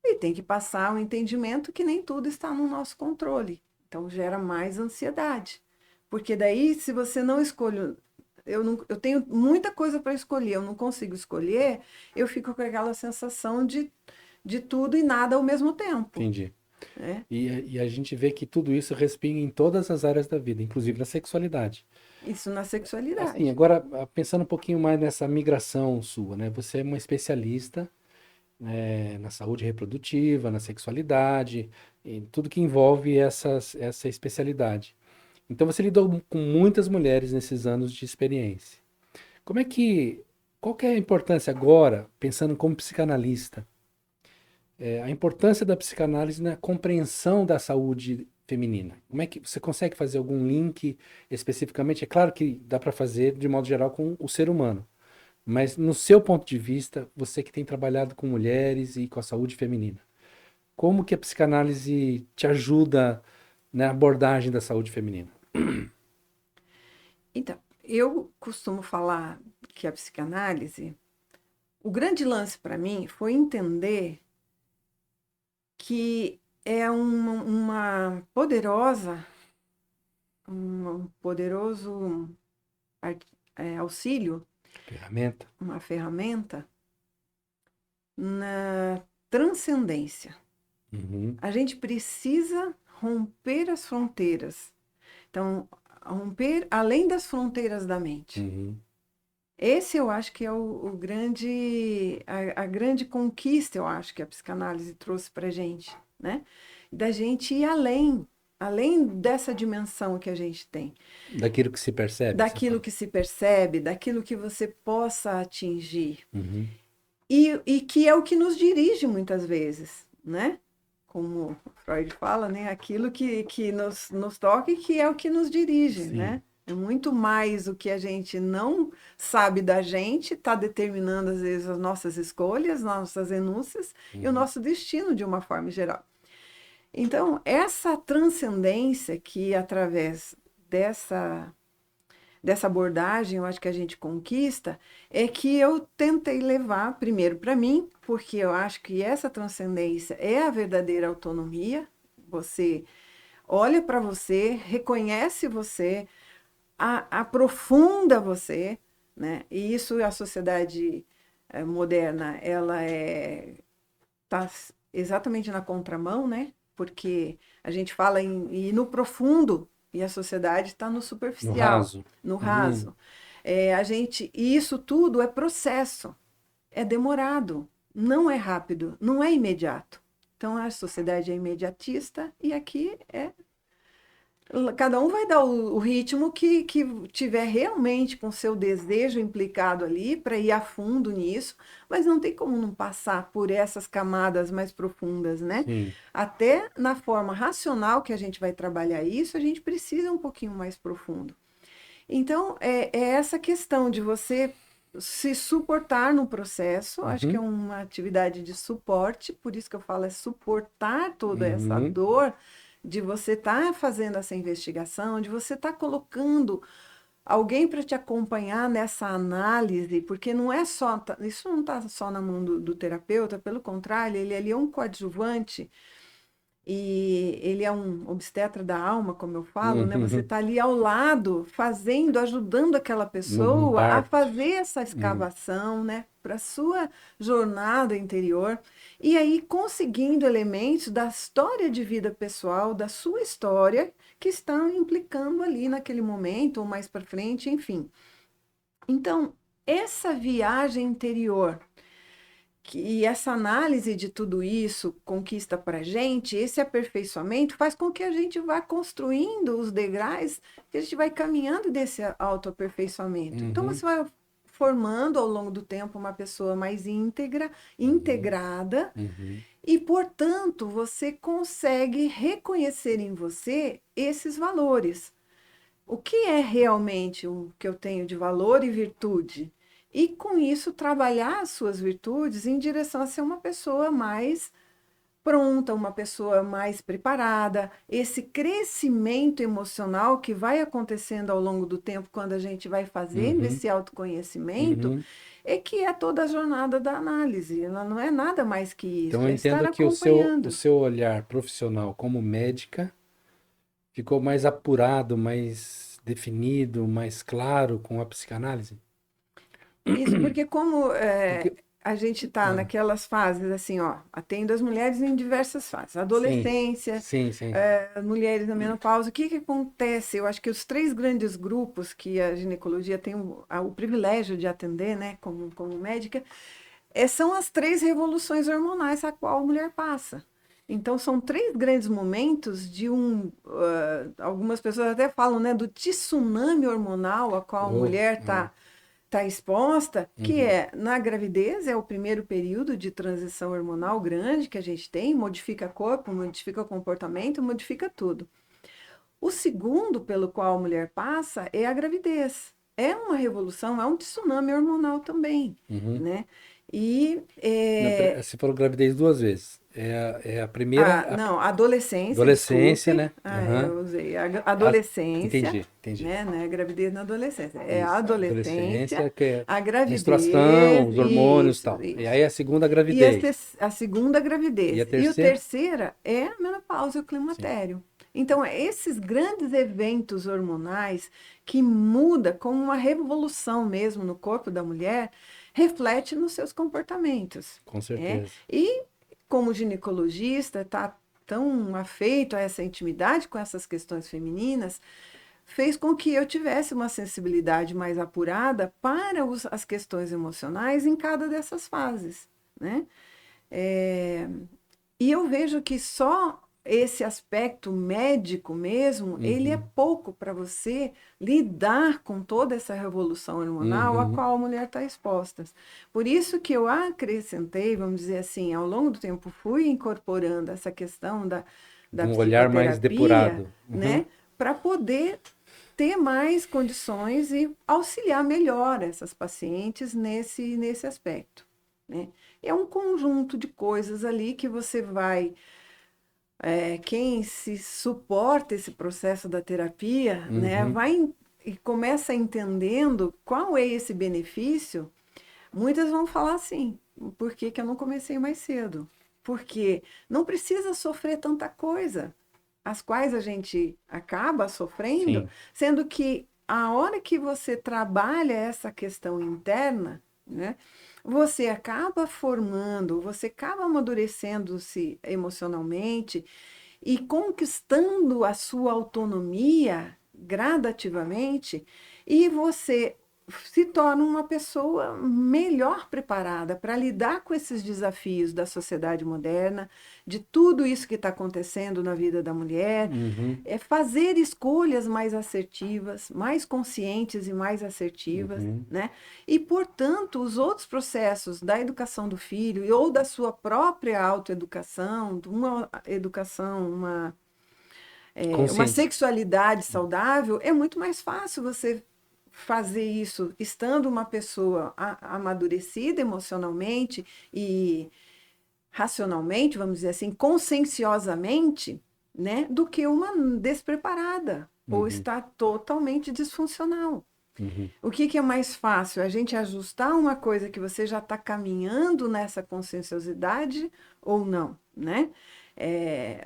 E tem que passar o entendimento que nem tudo está no nosso controle. Então gera mais ansiedade. Porque daí, se você não escolhe, eu tenho muita coisa para escolher, eu não consigo escolher, eu fico com aquela sensação de tudo e nada ao mesmo tempo. entendi. Né? E a gente vê que tudo isso respinga em todas as áreas da vida, inclusive na sexualidade. Isso na Assim, sexualidade. agora pensando um pouquinho mais nessa migração sua, né? Você é uma especialista, na saúde reprodutiva, na sexualidade, em tudo que envolve essa especialidade. Então você lidou com muitas mulheres nesses anos de experiência. Como é que, qual que é a importância agora, pensando como psicanalista, a importância da psicanálise na compreensão da saúde feminina? Como é que você consegue fazer algum link especificamente? É claro que dá para fazer de modo geral com o ser humano, mas no seu ponto de vista, você que tem trabalhado com mulheres e com a saúde feminina, como que a psicanálise te ajuda na abordagem da saúde feminina? Então, eu costumo falar que a psicanálise, o grande lance para mim foi entender que é um poderoso auxílio, Ferramenta? uma ferramenta na transcendência. Uhum, A gente precisa romper as fronteiras. Então, romper além das fronteiras da mente. uhum, Esse eu acho que é o grande, a grande conquista, eu acho, que a psicanálise trouxe para a gente, né? Da gente ir além, além dessa dimensão que a gente tem, daquilo que se percebe, você daquilo fala. que se percebe, daquilo que você possa atingir. Uhum, E que é o que nos dirige muitas vezes, né? Como Freud fala, né? Aquilo que nos toca e que é o que nos dirige, sim. né? É muito mais o que a gente não sabe da gente, está determinando, às vezes, as nossas escolhas, nossas renúncias e o Uhum. nosso destino de uma forma geral. Então, essa transcendência que, através dessa, dessa abordagem, eu acho que a gente conquista, é que eu tentei levar primeiro para mim, porque eu acho que essa transcendência é a verdadeira autonomia. Você olha para você, reconhece você, aprofunda você, né? E isso a sociedade moderna, ela tá exatamente na contramão, né? Porque a gente fala em ir no profundo e a sociedade está no No superficial, raso. no Uhum. raso. E isso tudo é processo, é demorado, não é rápido, não é imediato. Então a sociedade é imediatista e aqui cada um vai dar o ritmo que tiver realmente com seu desejo implicado ali para ir a fundo nisso, mas não tem como não passar por essas camadas mais profundas, né? Sim. Até na forma racional que a gente vai trabalhar isso, a gente precisa um pouquinho mais profundo. Então, é essa questão de você se suportar no processo, acho que é Uhum. uma atividade de suporte, por isso que eu falo é suportar toda essa Uhum. dor de você estar fazendo essa investigação, de você estar colocando alguém para te acompanhar nessa análise, porque não é só, isso não está só na mão do terapeuta, pelo contrário, ele ali é um coadjuvante e ele é um obstetra da alma, como eu falo, né? Você Uhum. está ali ao lado, fazendo, ajudando aquela No pessoa a parto. fazer essa Uhum. escavação, né? Para sua jornada interior e aí conseguindo elementos da história de vida pessoal, da sua história, que estão implicando ali naquele momento ou mais para frente, enfim. Então, essa viagem interior e essa análise de tudo isso conquista para a gente, esse aperfeiçoamento faz com que a gente vá construindo os degraus, que a gente vai caminhando desse autoaperfeiçoamento. Então, Uhum. você vai formando ao longo do tempo uma pessoa mais íntegra, Uhum. integrada, Uhum. e, portanto, você consegue reconhecer em você esses valores. O que é realmente o que eu tenho de valor e virtude? E com isso trabalhar as suas virtudes em direção a ser uma pessoa mais pronta, uma pessoa mais preparada. Esse crescimento emocional que vai acontecendo ao longo do tempo quando a gente vai fazendo Uhum. esse autoconhecimento, Uhum. é que é toda a jornada da análise. Ela não é nada mais que Então isso, eu é estar entendo que o acompanhando. seu olhar profissional como médica ficou mais apurado, mais definido, mais claro com a psicanálise. Isso, porque como Porque, a gente está ah, naquelas fases assim, ó, atendo as mulheres em diversas fases, sim, adolescência, sim, sim. mulheres na menopausa, o que que acontece? Eu acho que os três grandes grupos que a ginecologia tem o privilégio de atender, né, como médica, são as três revoluções hormonais a qual a mulher passa. Então, são três grandes momentos de algumas pessoas até falam, né, do tsunami hormonal a qual a Oh, mulher está exposta, que uhum, é na gravidez, é o primeiro período de transição hormonal grande que a gente tem, modifica corpo, modifica comportamento, modifica tudo. O segundo pelo qual a mulher passa é a gravidez. É uma revolução, é um tsunami hormonal também, uhum. né? E Não, você falou gravidez duas vezes. É a primeira, a não, adolescência, adolescência, desculpe, né? Aham. eu usei a A- adolescência, Entendi, entendi. né? Não é gravidez na adolescência, é a Isso, a adolescência, adolescência, que é a menstruação, gravidez, os hormônios e isso, tal. E isso. aí a segunda E gravidez. a segunda E a gravidez. E o terceira? terceira é a menopausa e o Sim. climatério. Então, esses grandes eventos hormonais que muda como uma revolução mesmo no corpo da mulher, reflete nos seus comportamentos. Com Né? certeza. E como ginecologista, está tão afeito a essa intimidade com essas questões femininas, fez com que eu tivesse uma sensibilidade mais apurada para as questões emocionais em cada dessas fases, né? É, e eu vejo que só esse aspecto médico mesmo, ele é Uhum, pouco para você lidar com toda essa revolução hormonal a uhum. qual a mulher está exposta. Por isso que eu acrescentei, vamos dizer assim, ao longo do tempo fui incorporando essa questão da Um olhar mais psicoterapia, depurado. Uhum. né, para poder ter mais condições e auxiliar melhor essas pacientes nesse aspecto, né? É um conjunto de coisas ali que você vai, quem se suporta esse processo da terapia, né, Uhum. e começa entendendo qual é esse benefício. Muitas vão falar assim, por que que eu não comecei mais cedo? Porque não precisa sofrer tanta coisa, as quais a gente acaba sofrendo, Sim. sendo que a hora que você trabalha essa questão interna, né, você acaba formando, você acaba amadurecendo-se emocionalmente e conquistando a sua autonomia gradativamente, e você se torna uma pessoa melhor preparada para lidar com esses desafios da sociedade moderna, de tudo isso que está acontecendo na vida da mulher, Uhum. é fazer escolhas mais assertivas, mais conscientes e mais assertivas, Uhum. né? E, portanto, os outros processos da educação do filho ou da sua própria autoeducação, de uma educação, uma Consciente. sexualidade saudável, é muito mais fácil você fazer isso estando uma pessoa amadurecida emocionalmente e racionalmente, vamos dizer assim, conscienciosamente, né, do que uma despreparada ou Uhum. está totalmente disfuncional. Uhum. O que que é mais fácil? A gente ajustar uma coisa que você já está caminhando nessa conscienciosidade ou não, né?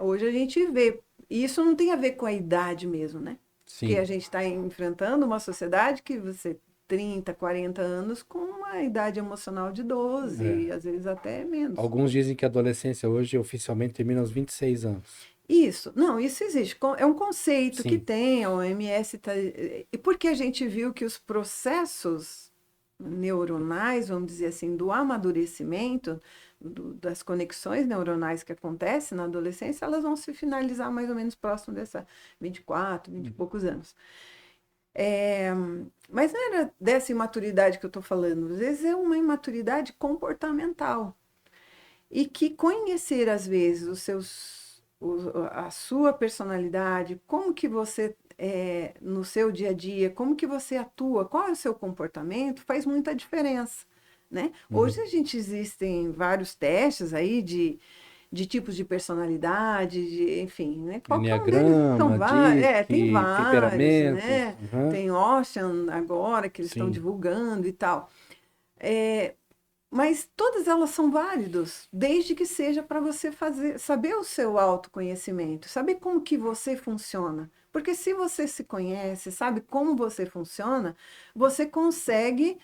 Hoje a gente vê, e isso não tem a ver com a idade mesmo, né? Porque a Sim. gente está enfrentando uma sociedade que você 30, 40 anos com uma idade emocional de 12, É. às vezes até menos. Alguns dizem que a adolescência hoje oficialmente termina aos 26 anos. Isso, não, isso existe. É um conceito que Sim. tem, a OMS tá, e porque a gente viu que os processos neuronais, vamos dizer assim, do amadurecimento, das conexões neuronais que acontecem na adolescência, elas vão se finalizar mais ou menos próximo dessa 24, 20 e poucos anos. É, mas não era dessa imaturidade que eu estou falando, às vezes é uma imaturidade comportamental. E que conhecer, às vezes, a sua personalidade, como que você é no seu dia a dia, como que você atua, qual é o seu comportamento, faz muita diferença, né? Uhum. Hoje a gente existem vários testes aí de tipos de personalidade, enfim, né? Qualquer um deles são Enneagrama, vários, tem DISC, vários, temperamentos. né? Uhum. Tem Ocean agora que eles estão Sim. divulgando e tal. Mas todas elas são válidas, desde que seja para você fazer, saber o seu autoconhecimento, saber como que você funciona. Porque se você se conhece, sabe como você funciona, você consegue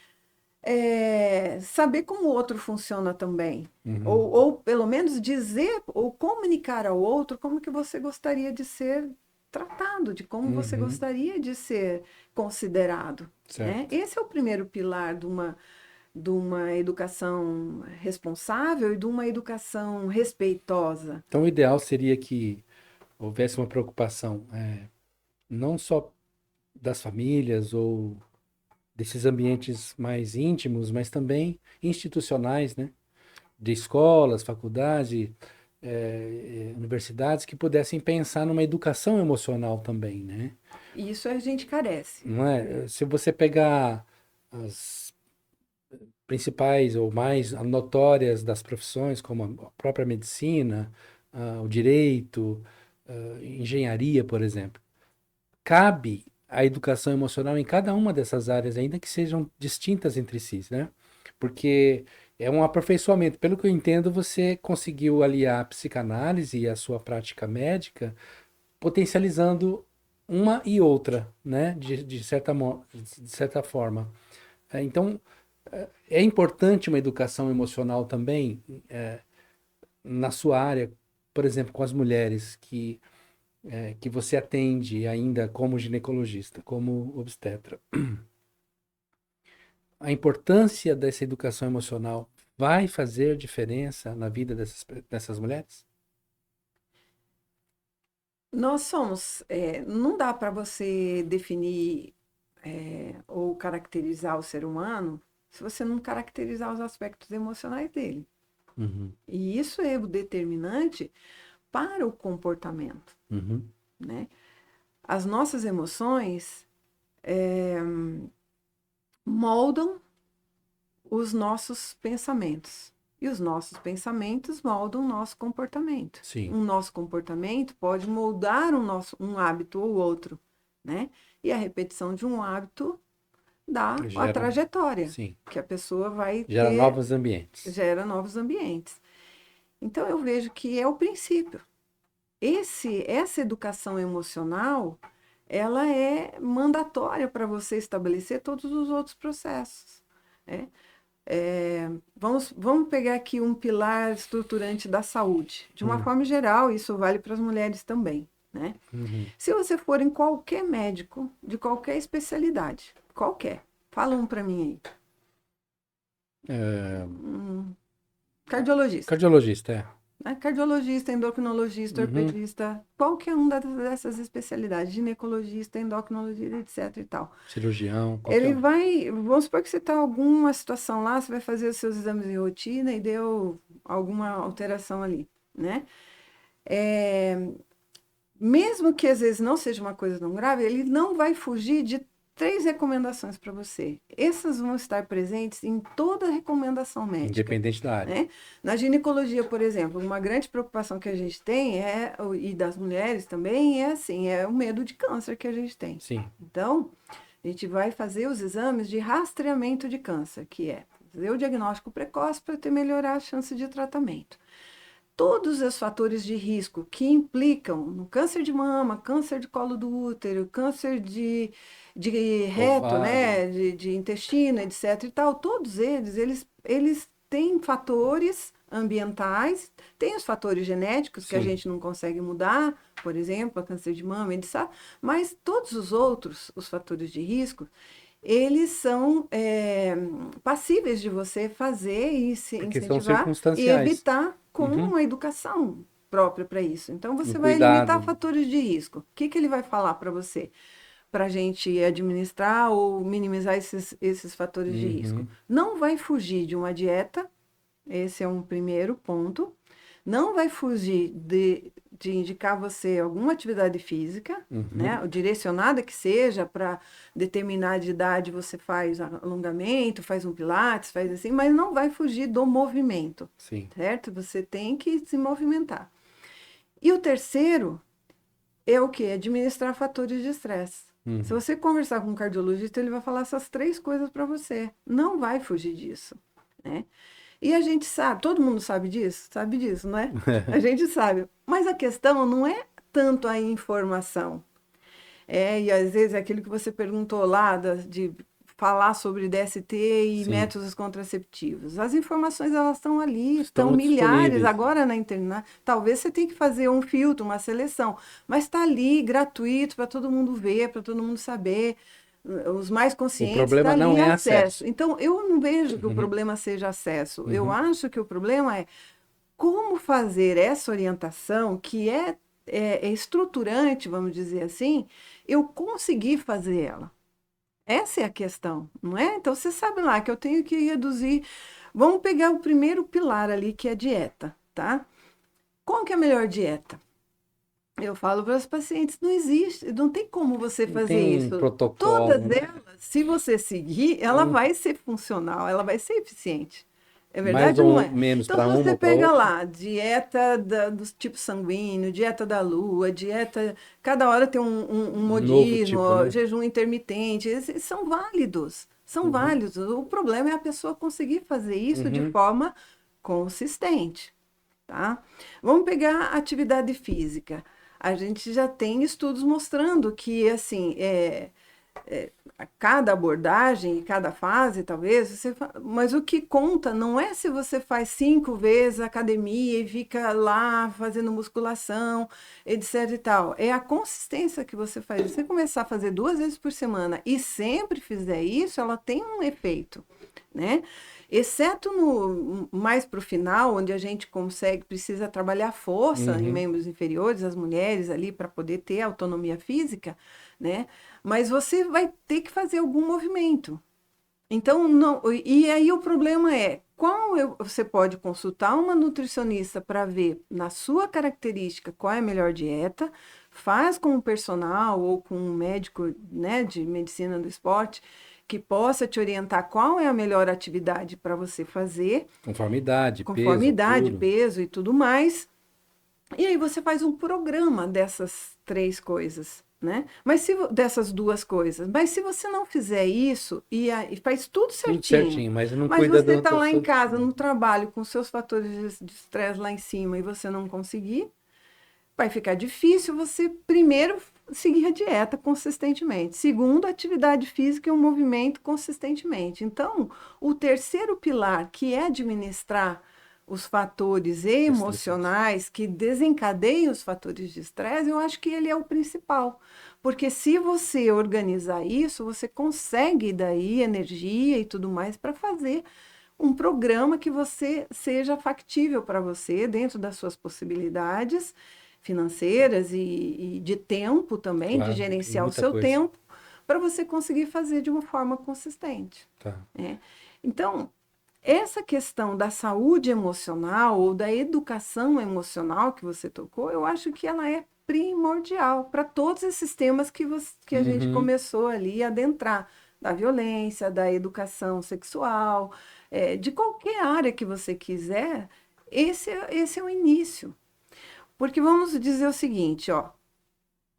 saber como o outro funciona também. Uhum. Ou pelo menos dizer ou comunicar ao outro como que você gostaria de ser tratado, de como você Uhum. gostaria de ser considerado, né? Certo. Esse é o primeiro pilar de uma educação responsável e de uma educação respeitosa. Então, o ideal seria que houvesse uma preocupação, não só das famílias ou desses ambientes mais íntimos, mas também institucionais, né? De escolas, faculdades, universidades que pudessem pensar numa educação emocional também, né? E isso a gente carece, Não né? é? Se você pegar as principais ou mais notórias das profissões, como a própria medicina, o direito, engenharia, por exemplo, cabe a educação emocional em cada uma dessas áreas, ainda que sejam distintas entre si, né? Porque é um aperfeiçoamento. Pelo que eu entendo, você conseguiu aliar a psicanálise e a sua prática médica, potencializando uma e outra, né? De certa forma. Então, é importante uma educação emocional também, na sua área, por exemplo, com as mulheres que você atende ainda como ginecologista, como obstetra. A importância dessa educação emocional vai fazer diferença na vida dessas mulheres? Nós somos, não dá para você definir ou caracterizar o ser humano se você não caracterizar os aspectos emocionais dele. Uhum. E isso é o determinante para o comportamento, Uhum. né? As nossas emoções, moldam os nossos pensamentos. E os nossos pensamentos moldam o nosso comportamento. Sim. O nosso comportamento pode moldar um hábito ou outro, né? E a repetição de um hábito dá a trajetória sim. que a pessoa vai gera ter. Novos ambientes. Gera novos ambientes. Então, eu vejo que é o princípio. Essa educação emocional, ela é mandatória para você estabelecer todos os outros processos, né? Vamos pegar aqui um pilar estruturante da saúde. De uma forma geral, isso vale para as mulheres também, né? Se você for em qualquer médico, de qualquer especialidade, qualquer, fala um para mim aí. Cardiologista. Cardiologista, Cardiologista, endocrinologista, ortopedista, qualquer um dessas especialidades, ginecologista, endocrinologista, etc e tal. Cirurgião, Ele vai, vamos supor que você está em alguma situação lá, você vai fazer os seus exames de rotina e deu alguma alteração ali, né? Mesmo que às vezes não seja uma coisa tão grave, ele não vai fugir de 3 recomendações para você. Essas vão estar presentes em toda recomendação médica. Independente da área. Né? Na ginecologia, por exemplo, uma grande preocupação que a gente tem e das mulheres também, é o medo de câncer que a gente tem. Sim. Então, a gente vai fazer os exames de rastreamento de câncer, que é fazer o diagnóstico precoce para melhorar a chance de tratamento. Todos os fatores de risco que implicam no câncer de mama, câncer de colo do útero, câncer de reto, né, de intestino, etc. e tal, todos eles têm fatores ambientais, tem os fatores genéticos que a gente não consegue mudar, por exemplo, a câncer de mama, etc. Mas todos os outros, os fatores de risco, eles são passíveis de você fazer e se incentivar e evitar com uma educação própria para isso. Então, você vai limitar fatores de risco. O que ele vai falar para você? Para a gente administrar ou minimizar esses fatores de risco. Não vai fugir de uma dieta, esse é um primeiro ponto. Não vai fugir de indicar você alguma atividade física, né? Direcionada que seja, para determinada idade você faz alongamento, faz um pilates, faz assim, mas não vai fugir do movimento, certo? Você tem que se movimentar. E o terceiro é o quê? Administrar fatores de estresse. Se você conversar com um cardiologista, ele vai falar essas 3 coisas para você. Não vai fugir disso, né? E a gente sabe, todo mundo sabe disso, não é? A gente sabe. Mas a questão não é tanto a informação. E às vezes é aquilo que você perguntou lá, de falar sobre DST e métodos contraceptivos. As informações, elas estão ali, estão milhares agora na internet. Talvez você tenha que fazer um filtro, uma seleção, mas está ali, gratuito, para todo mundo ver, para todo mundo saber. Os mais conscientes, o problema não é acesso. Então, eu não vejo que o problema seja acesso. Eu acho que o problema é como fazer essa orientação, que é estruturante, vamos dizer assim, eu conseguir fazer ela. Essa é a questão, não é? Então, você sabe lá que eu tenho que reduzir. Vamos pegar o primeiro pilar ali, que é a dieta, tá? Qual que é a melhor dieta? Eu falo para os pacientes, não existe, não tem como você fazer isso. Protocolo, todas elas, se você seguir, ela vai ser funcional, ela vai ser eficiente. É verdade ou não é? Menos então, se você pega lá, dieta do tipo sanguíneo, dieta da lua, dieta... Cada hora tem um modismo, tipo, né? Jejum intermitente, esses são válidos. São válidos. O problema é a pessoa conseguir fazer isso de forma consistente. Tá? Vamos pegar a atividade física. A gente já tem estudos mostrando que, assim, cada abordagem, cada fase, talvez, mas o que conta não é se você faz 5 vezes academia e fica lá fazendo musculação, etc e tal. É a consistência que você faz. Se você começar a fazer 2 vezes por semana e sempre fizer isso, ela tem um efeito, né? Exceto mais para o final, onde a gente precisa trabalhar força em membros inferiores, as mulheres ali, para poder ter autonomia física, né? Mas você vai ter que fazer algum movimento. Então, não, e aí o problema é, você pode consultar uma nutricionista para ver, na sua característica, qual é a melhor dieta, faz com um personal ou com um médico, né, de medicina do esporte, que possa te orientar qual é a melhor atividade para você fazer, Conforme idade, conforme peso, idade, tudo. peso e tudo mais. E aí você faz um programa dessas três coisas, né? Mas se dessas duas coisas, mas se você não fizer isso e faz tudo Tudo certinho, certinho, mas não mas cuida você do, está do lá em seu... casa, no trabalho, com seus fatores de estresse lá em cima e você não conseguir, vai ficar difícil você, primeiro, seguir a dieta consistentemente. Segundo, atividade física e um movimento consistentemente. Então, o terceiro pilar, que é administrar os fatores Estressores. emocionais que desencadeiam os fatores de estresse, eu acho que ele é o principal. Porque se você organizar isso, você consegue daí energia e tudo mais para fazer um programa que você seja factível para você, dentro das suas possibilidades financeiras e de tempo também, de Claro, tem gerenciar o muita seu coisa. tempo, para você conseguir fazer de uma forma consistente. Tá. Né? Então, essa questão da saúde emocional ou da educação emocional que você tocou, eu acho que ela é primordial para todos esses temas que a gente Uhum. começou ali a adentrar, da violência, da educação sexual, de qualquer área que você quiser, esse é o início. Porque vamos dizer o seguinte, ó,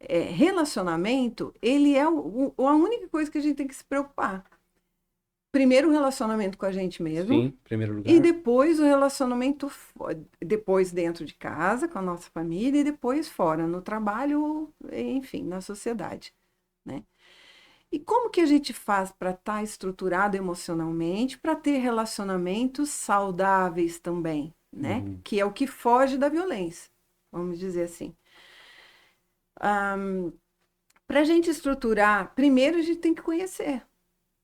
relacionamento, ele é a única coisa que a gente tem que se preocupar. Primeiro o relacionamento com a gente mesmo, Sim, em primeiro e lugar. depois o relacionamento, depois dentro de casa, com a nossa família, e depois fora, no trabalho, enfim, na sociedade, né? E como que a gente faz para estar estruturado emocionalmente, para ter relacionamentos saudáveis também, né? Uhum. Que é o que foge da violência, vamos dizer assim. Para a gente estruturar, primeiro a gente tem que conhecer.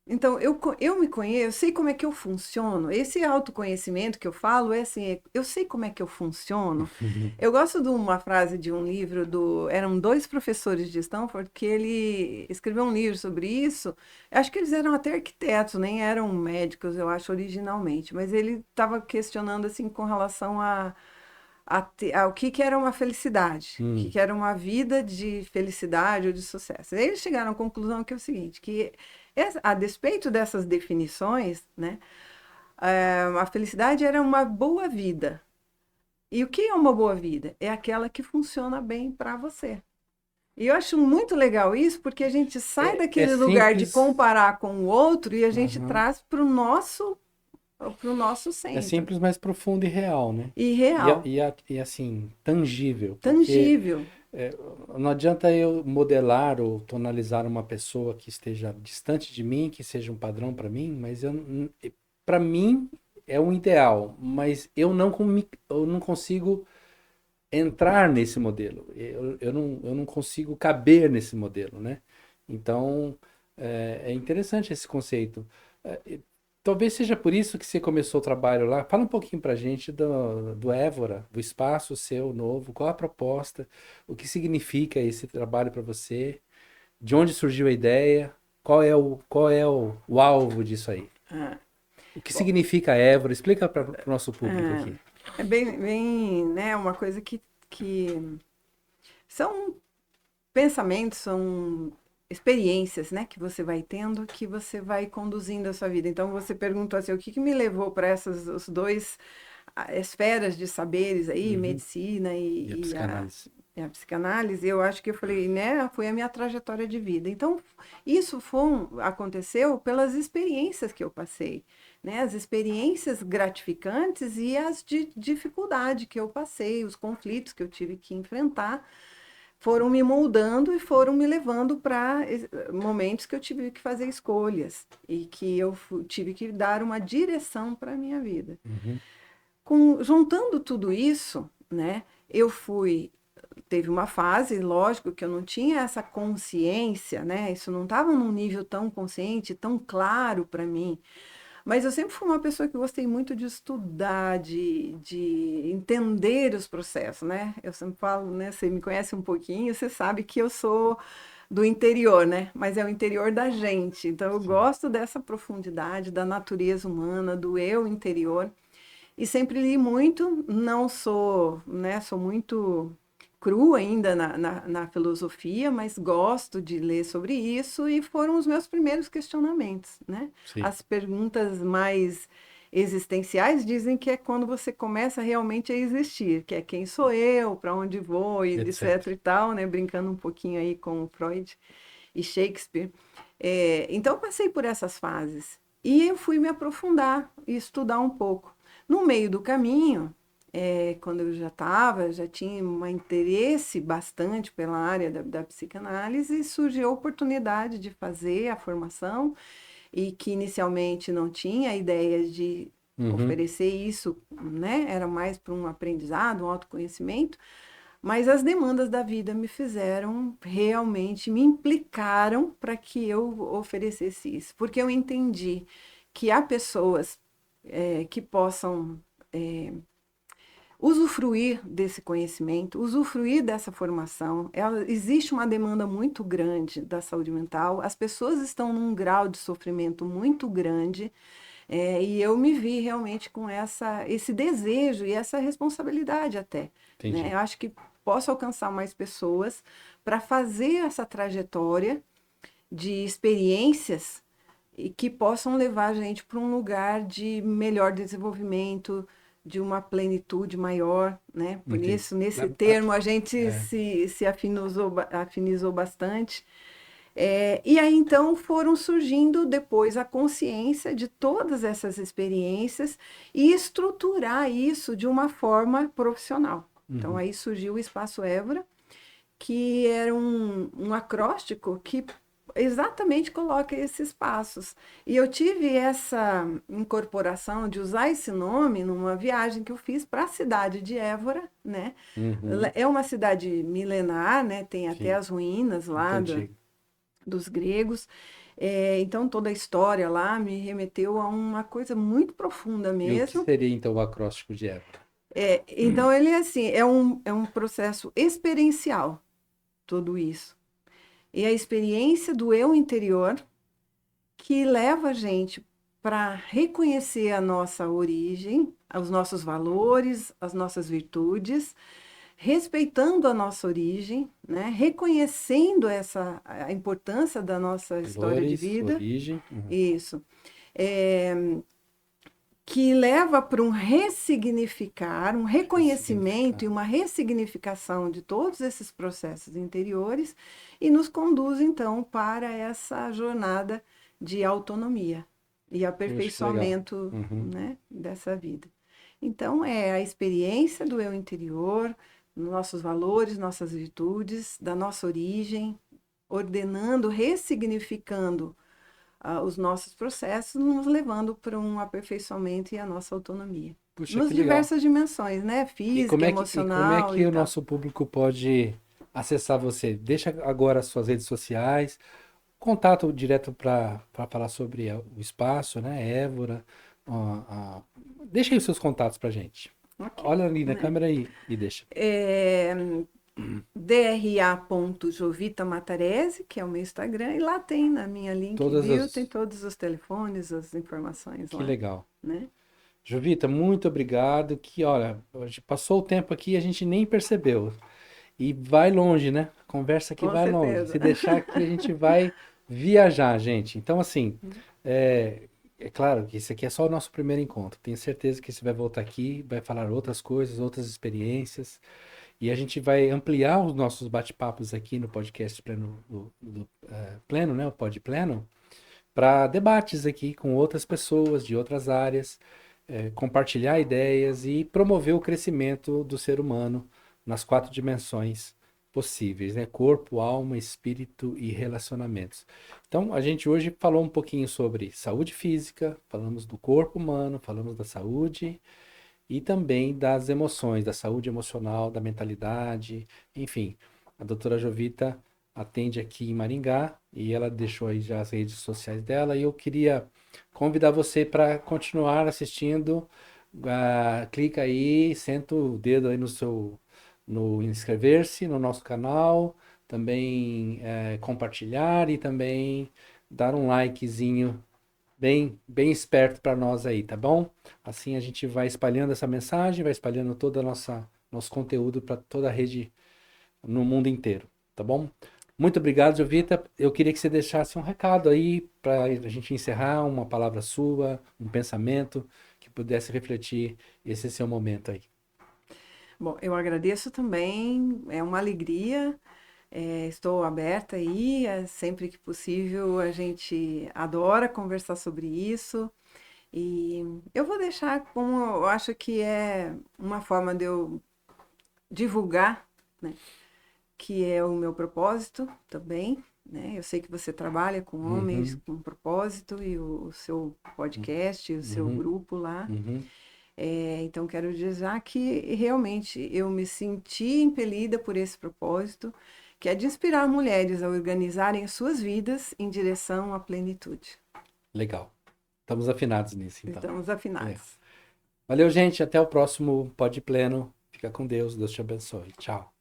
Então, eu me conheço, eu sei como é que eu funciono. Esse autoconhecimento que eu falo é assim, eu sei como é que eu funciono. Eu gosto de uma frase de um livro eram dois professores de Stanford que ele escreveu um livro sobre isso. Acho que eles eram até arquitetos, nem eram médicos, eu acho, originalmente. Mas ele estava questionando assim com relação ao que era uma felicidade, o Hum. que era uma vida de felicidade ou de sucesso. Eles chegaram à conclusão que é o seguinte, que a despeito dessas definições, né, a felicidade era uma boa vida. E o que é uma boa vida? É aquela que funciona bem para você. E eu acho muito legal isso, porque a gente sai É daquele lugar de simples. comparar com o outro e a gente Aham. traz para o nosso É centro. simples, mas profundo e real, né? E E, real, e assim, tangível, porque tangível. é, não adianta eu modelar ou tonalizar uma pessoa que esteja distante de mim, que seja um padrão para mim, mas para mim é um ideal, mas eu não consigo entrar nesse modelo. Eu não consigo caber nesse modelo, né? Então, é interessante esse conceito. Talvez seja por isso que você começou o trabalho lá. Fala um pouquinho pra gente do Évora, do espaço seu novo, qual a proposta, o que significa esse trabalho para você, de onde surgiu a ideia, qual é o alvo disso aí. Ah, O que bom, significa Évora? Explica para o nosso público aqui. é bem, né, uma coisa que são pensamentos, são experiências, né, que você vai tendo, que você vai conduzindo a sua vida. Então você perguntou assim, o que me levou para essas os dois esferas de saberes aí, Uhum. medicina E a e psicanálise. a psicanálise, eu acho que eu falei, né, foi a minha trajetória de vida. Então, isso aconteceu pelas experiências que eu passei, né, as experiências gratificantes e as de dificuldade que eu passei, os conflitos que eu tive que enfrentar, foram me moldando e foram me levando para momentos que eu tive que fazer escolhas e que eu tive que dar uma direção para a minha vida. Uhum. Juntando tudo isso, né, eu teve uma fase, lógico, que eu não tinha essa consciência, né, isso não estava num nível tão consciente, tão claro para mim, mas eu sempre fui uma pessoa que gostei muito de estudar, de entender os processos, né? Eu sempre falo, né? Você me conhece um pouquinho, você sabe que eu sou do interior, né? Mas é o interior da gente. Então eu Sim. gosto dessa profundidade da natureza humana, do eu interior. E sempre li muito, não sou, né? Sou muito cru ainda na filosofia, mas gosto de ler sobre isso e foram os meus primeiros questionamentos, né? Sim. As perguntas mais existenciais dizem que é quando você começa realmente a existir, que é quem sou eu, para onde vou, e etc e tal, né? Brincando um pouquinho aí com Freud e Shakespeare. Então, eu passei por essas fases e eu fui me aprofundar e estudar um pouco. No meio do caminho, quando eu já tinha um interesse bastante pela área da psicanálise, surgiu a oportunidade de fazer a formação e que inicialmente não tinha a ideia de oferecer isso, né? Era mais para um aprendizado, um autoconhecimento, mas as demandas da vida me fizeram realmente, me implicaram para que eu oferecesse isso, porque eu entendi que há pessoas que possam usufruir desse conhecimento, usufruir dessa formação. Existe uma demanda muito grande da saúde mental, as pessoas estão num grau de sofrimento muito grande, e eu me vi realmente com esse desejo e essa responsabilidade até. Né? Eu acho que posso alcançar mais pessoas para fazer essa trajetória de experiências e que possam levar a gente para um lugar de melhor desenvolvimento, de uma plenitude maior, né? Por isso, nesse termo, a gente se afinizou bastante. E aí, então, foram surgindo depois a consciência de todas essas experiências e estruturar isso de uma forma profissional. Então, aí surgiu o Espaço Évora, que era um acróstico que exatamente coloca esses passos. E eu tive essa incorporação de usar esse nome numa viagem que eu fiz para a cidade de Évora, né? É uma cidade milenar, né? Tem até as ruínas lá dos gregos. Então, toda a história lá me remeteu a uma coisa muito profunda mesmo. E o que seria, então, o acróstico de Évora? Então, ele assim, é um processo experiencial, tudo isso. E a experiência do eu interior que leva a gente para reconhecer a nossa origem, os nossos valores, as nossas virtudes, respeitando a nossa origem, né? Reconhecendo a importância da nossa história de vida. Origem. Isso. Que leva para um ressignificar, um reconhecimento e uma ressignificação de todos esses processos interiores e nos conduz, então, para essa jornada de autonomia e aperfeiçoamento, né, dessa vida. Então, é a experiência do eu interior, nossos valores, nossas virtudes, da nossa origem, ordenando, ressignificando os nossos processos, nos levando para um aperfeiçoamento e a nossa autonomia. Puxa, Nos diversas dimensões, né? Física, emocional. Como é que o nosso público pode acessar você? Deixa agora as suas redes sociais, contato direto para falar sobre o espaço, né? Évora. Deixa aí os seus contatos para gente. Okay, olha ali na câmera e deixa. DRA.Jovita Matarese, que é o meu Instagram, e lá tem na minha link bio, tem todos os telefones, as informações lá. Que legal. Né? Jovita, muito obrigado. Que, olha, passou o tempo aqui e a gente nem percebeu. E vai longe, né? A conversa aqui vai longe. Se deixar aqui, a gente vai viajar, gente. Então, assim, é claro que isso aqui é só o nosso primeiro encontro. Tenho certeza que você vai voltar aqui, vai falar outras coisas, outras experiências. E a gente vai ampliar os nossos bate-papos aqui no podcast Pleno, né? O Pod Pleno, para debates aqui com outras pessoas de outras áreas, compartilhar ideias e promover o crescimento do ser humano nas 4 dimensões possíveis, né? Corpo, alma, espírito e relacionamentos. Então, a gente hoje falou um pouquinho sobre saúde física, falamos do corpo humano, falamos da saúde e também das emoções, da saúde emocional, da mentalidade, enfim. A doutora Jovita atende aqui em Maringá e ela deixou aí já as redes sociais dela e eu queria convidar você para continuar assistindo. Clica aí, senta o dedo aí no inscrever-se no nosso canal, também compartilhar e também dar um likezinho bem esperto para nós aí, tá bom? Assim a gente vai espalhando essa mensagem, vai espalhando todo nosso conteúdo para toda a rede no mundo inteiro, tá bom? Muito obrigado, Jovita. Eu queria que você deixasse um recado aí para a gente encerrar, uma palavra sua, um pensamento que pudesse refletir esse seu momento aí. Bom, eu agradeço também, é uma alegria, estou aberta aí, sempre que possível a gente adora conversar sobre isso. E eu vou deixar como eu acho que é uma forma de eu divulgar, né, que é o meu propósito também, né? Eu sei que você trabalha com homens Uhum, com propósito e o seu podcast, o seu uhum, grupo lá. uhum. Então, quero dizer que realmente eu me senti impelida por esse propósito, que é de inspirar mulheres a organizarem as suas vidas em direção à plenitude. Legal. Estamos afinados nisso, então. Estamos É. afinados. Valeu, gente. Até o próximo Pod Pleno. Fica com Deus. Deus te abençoe. Tchau.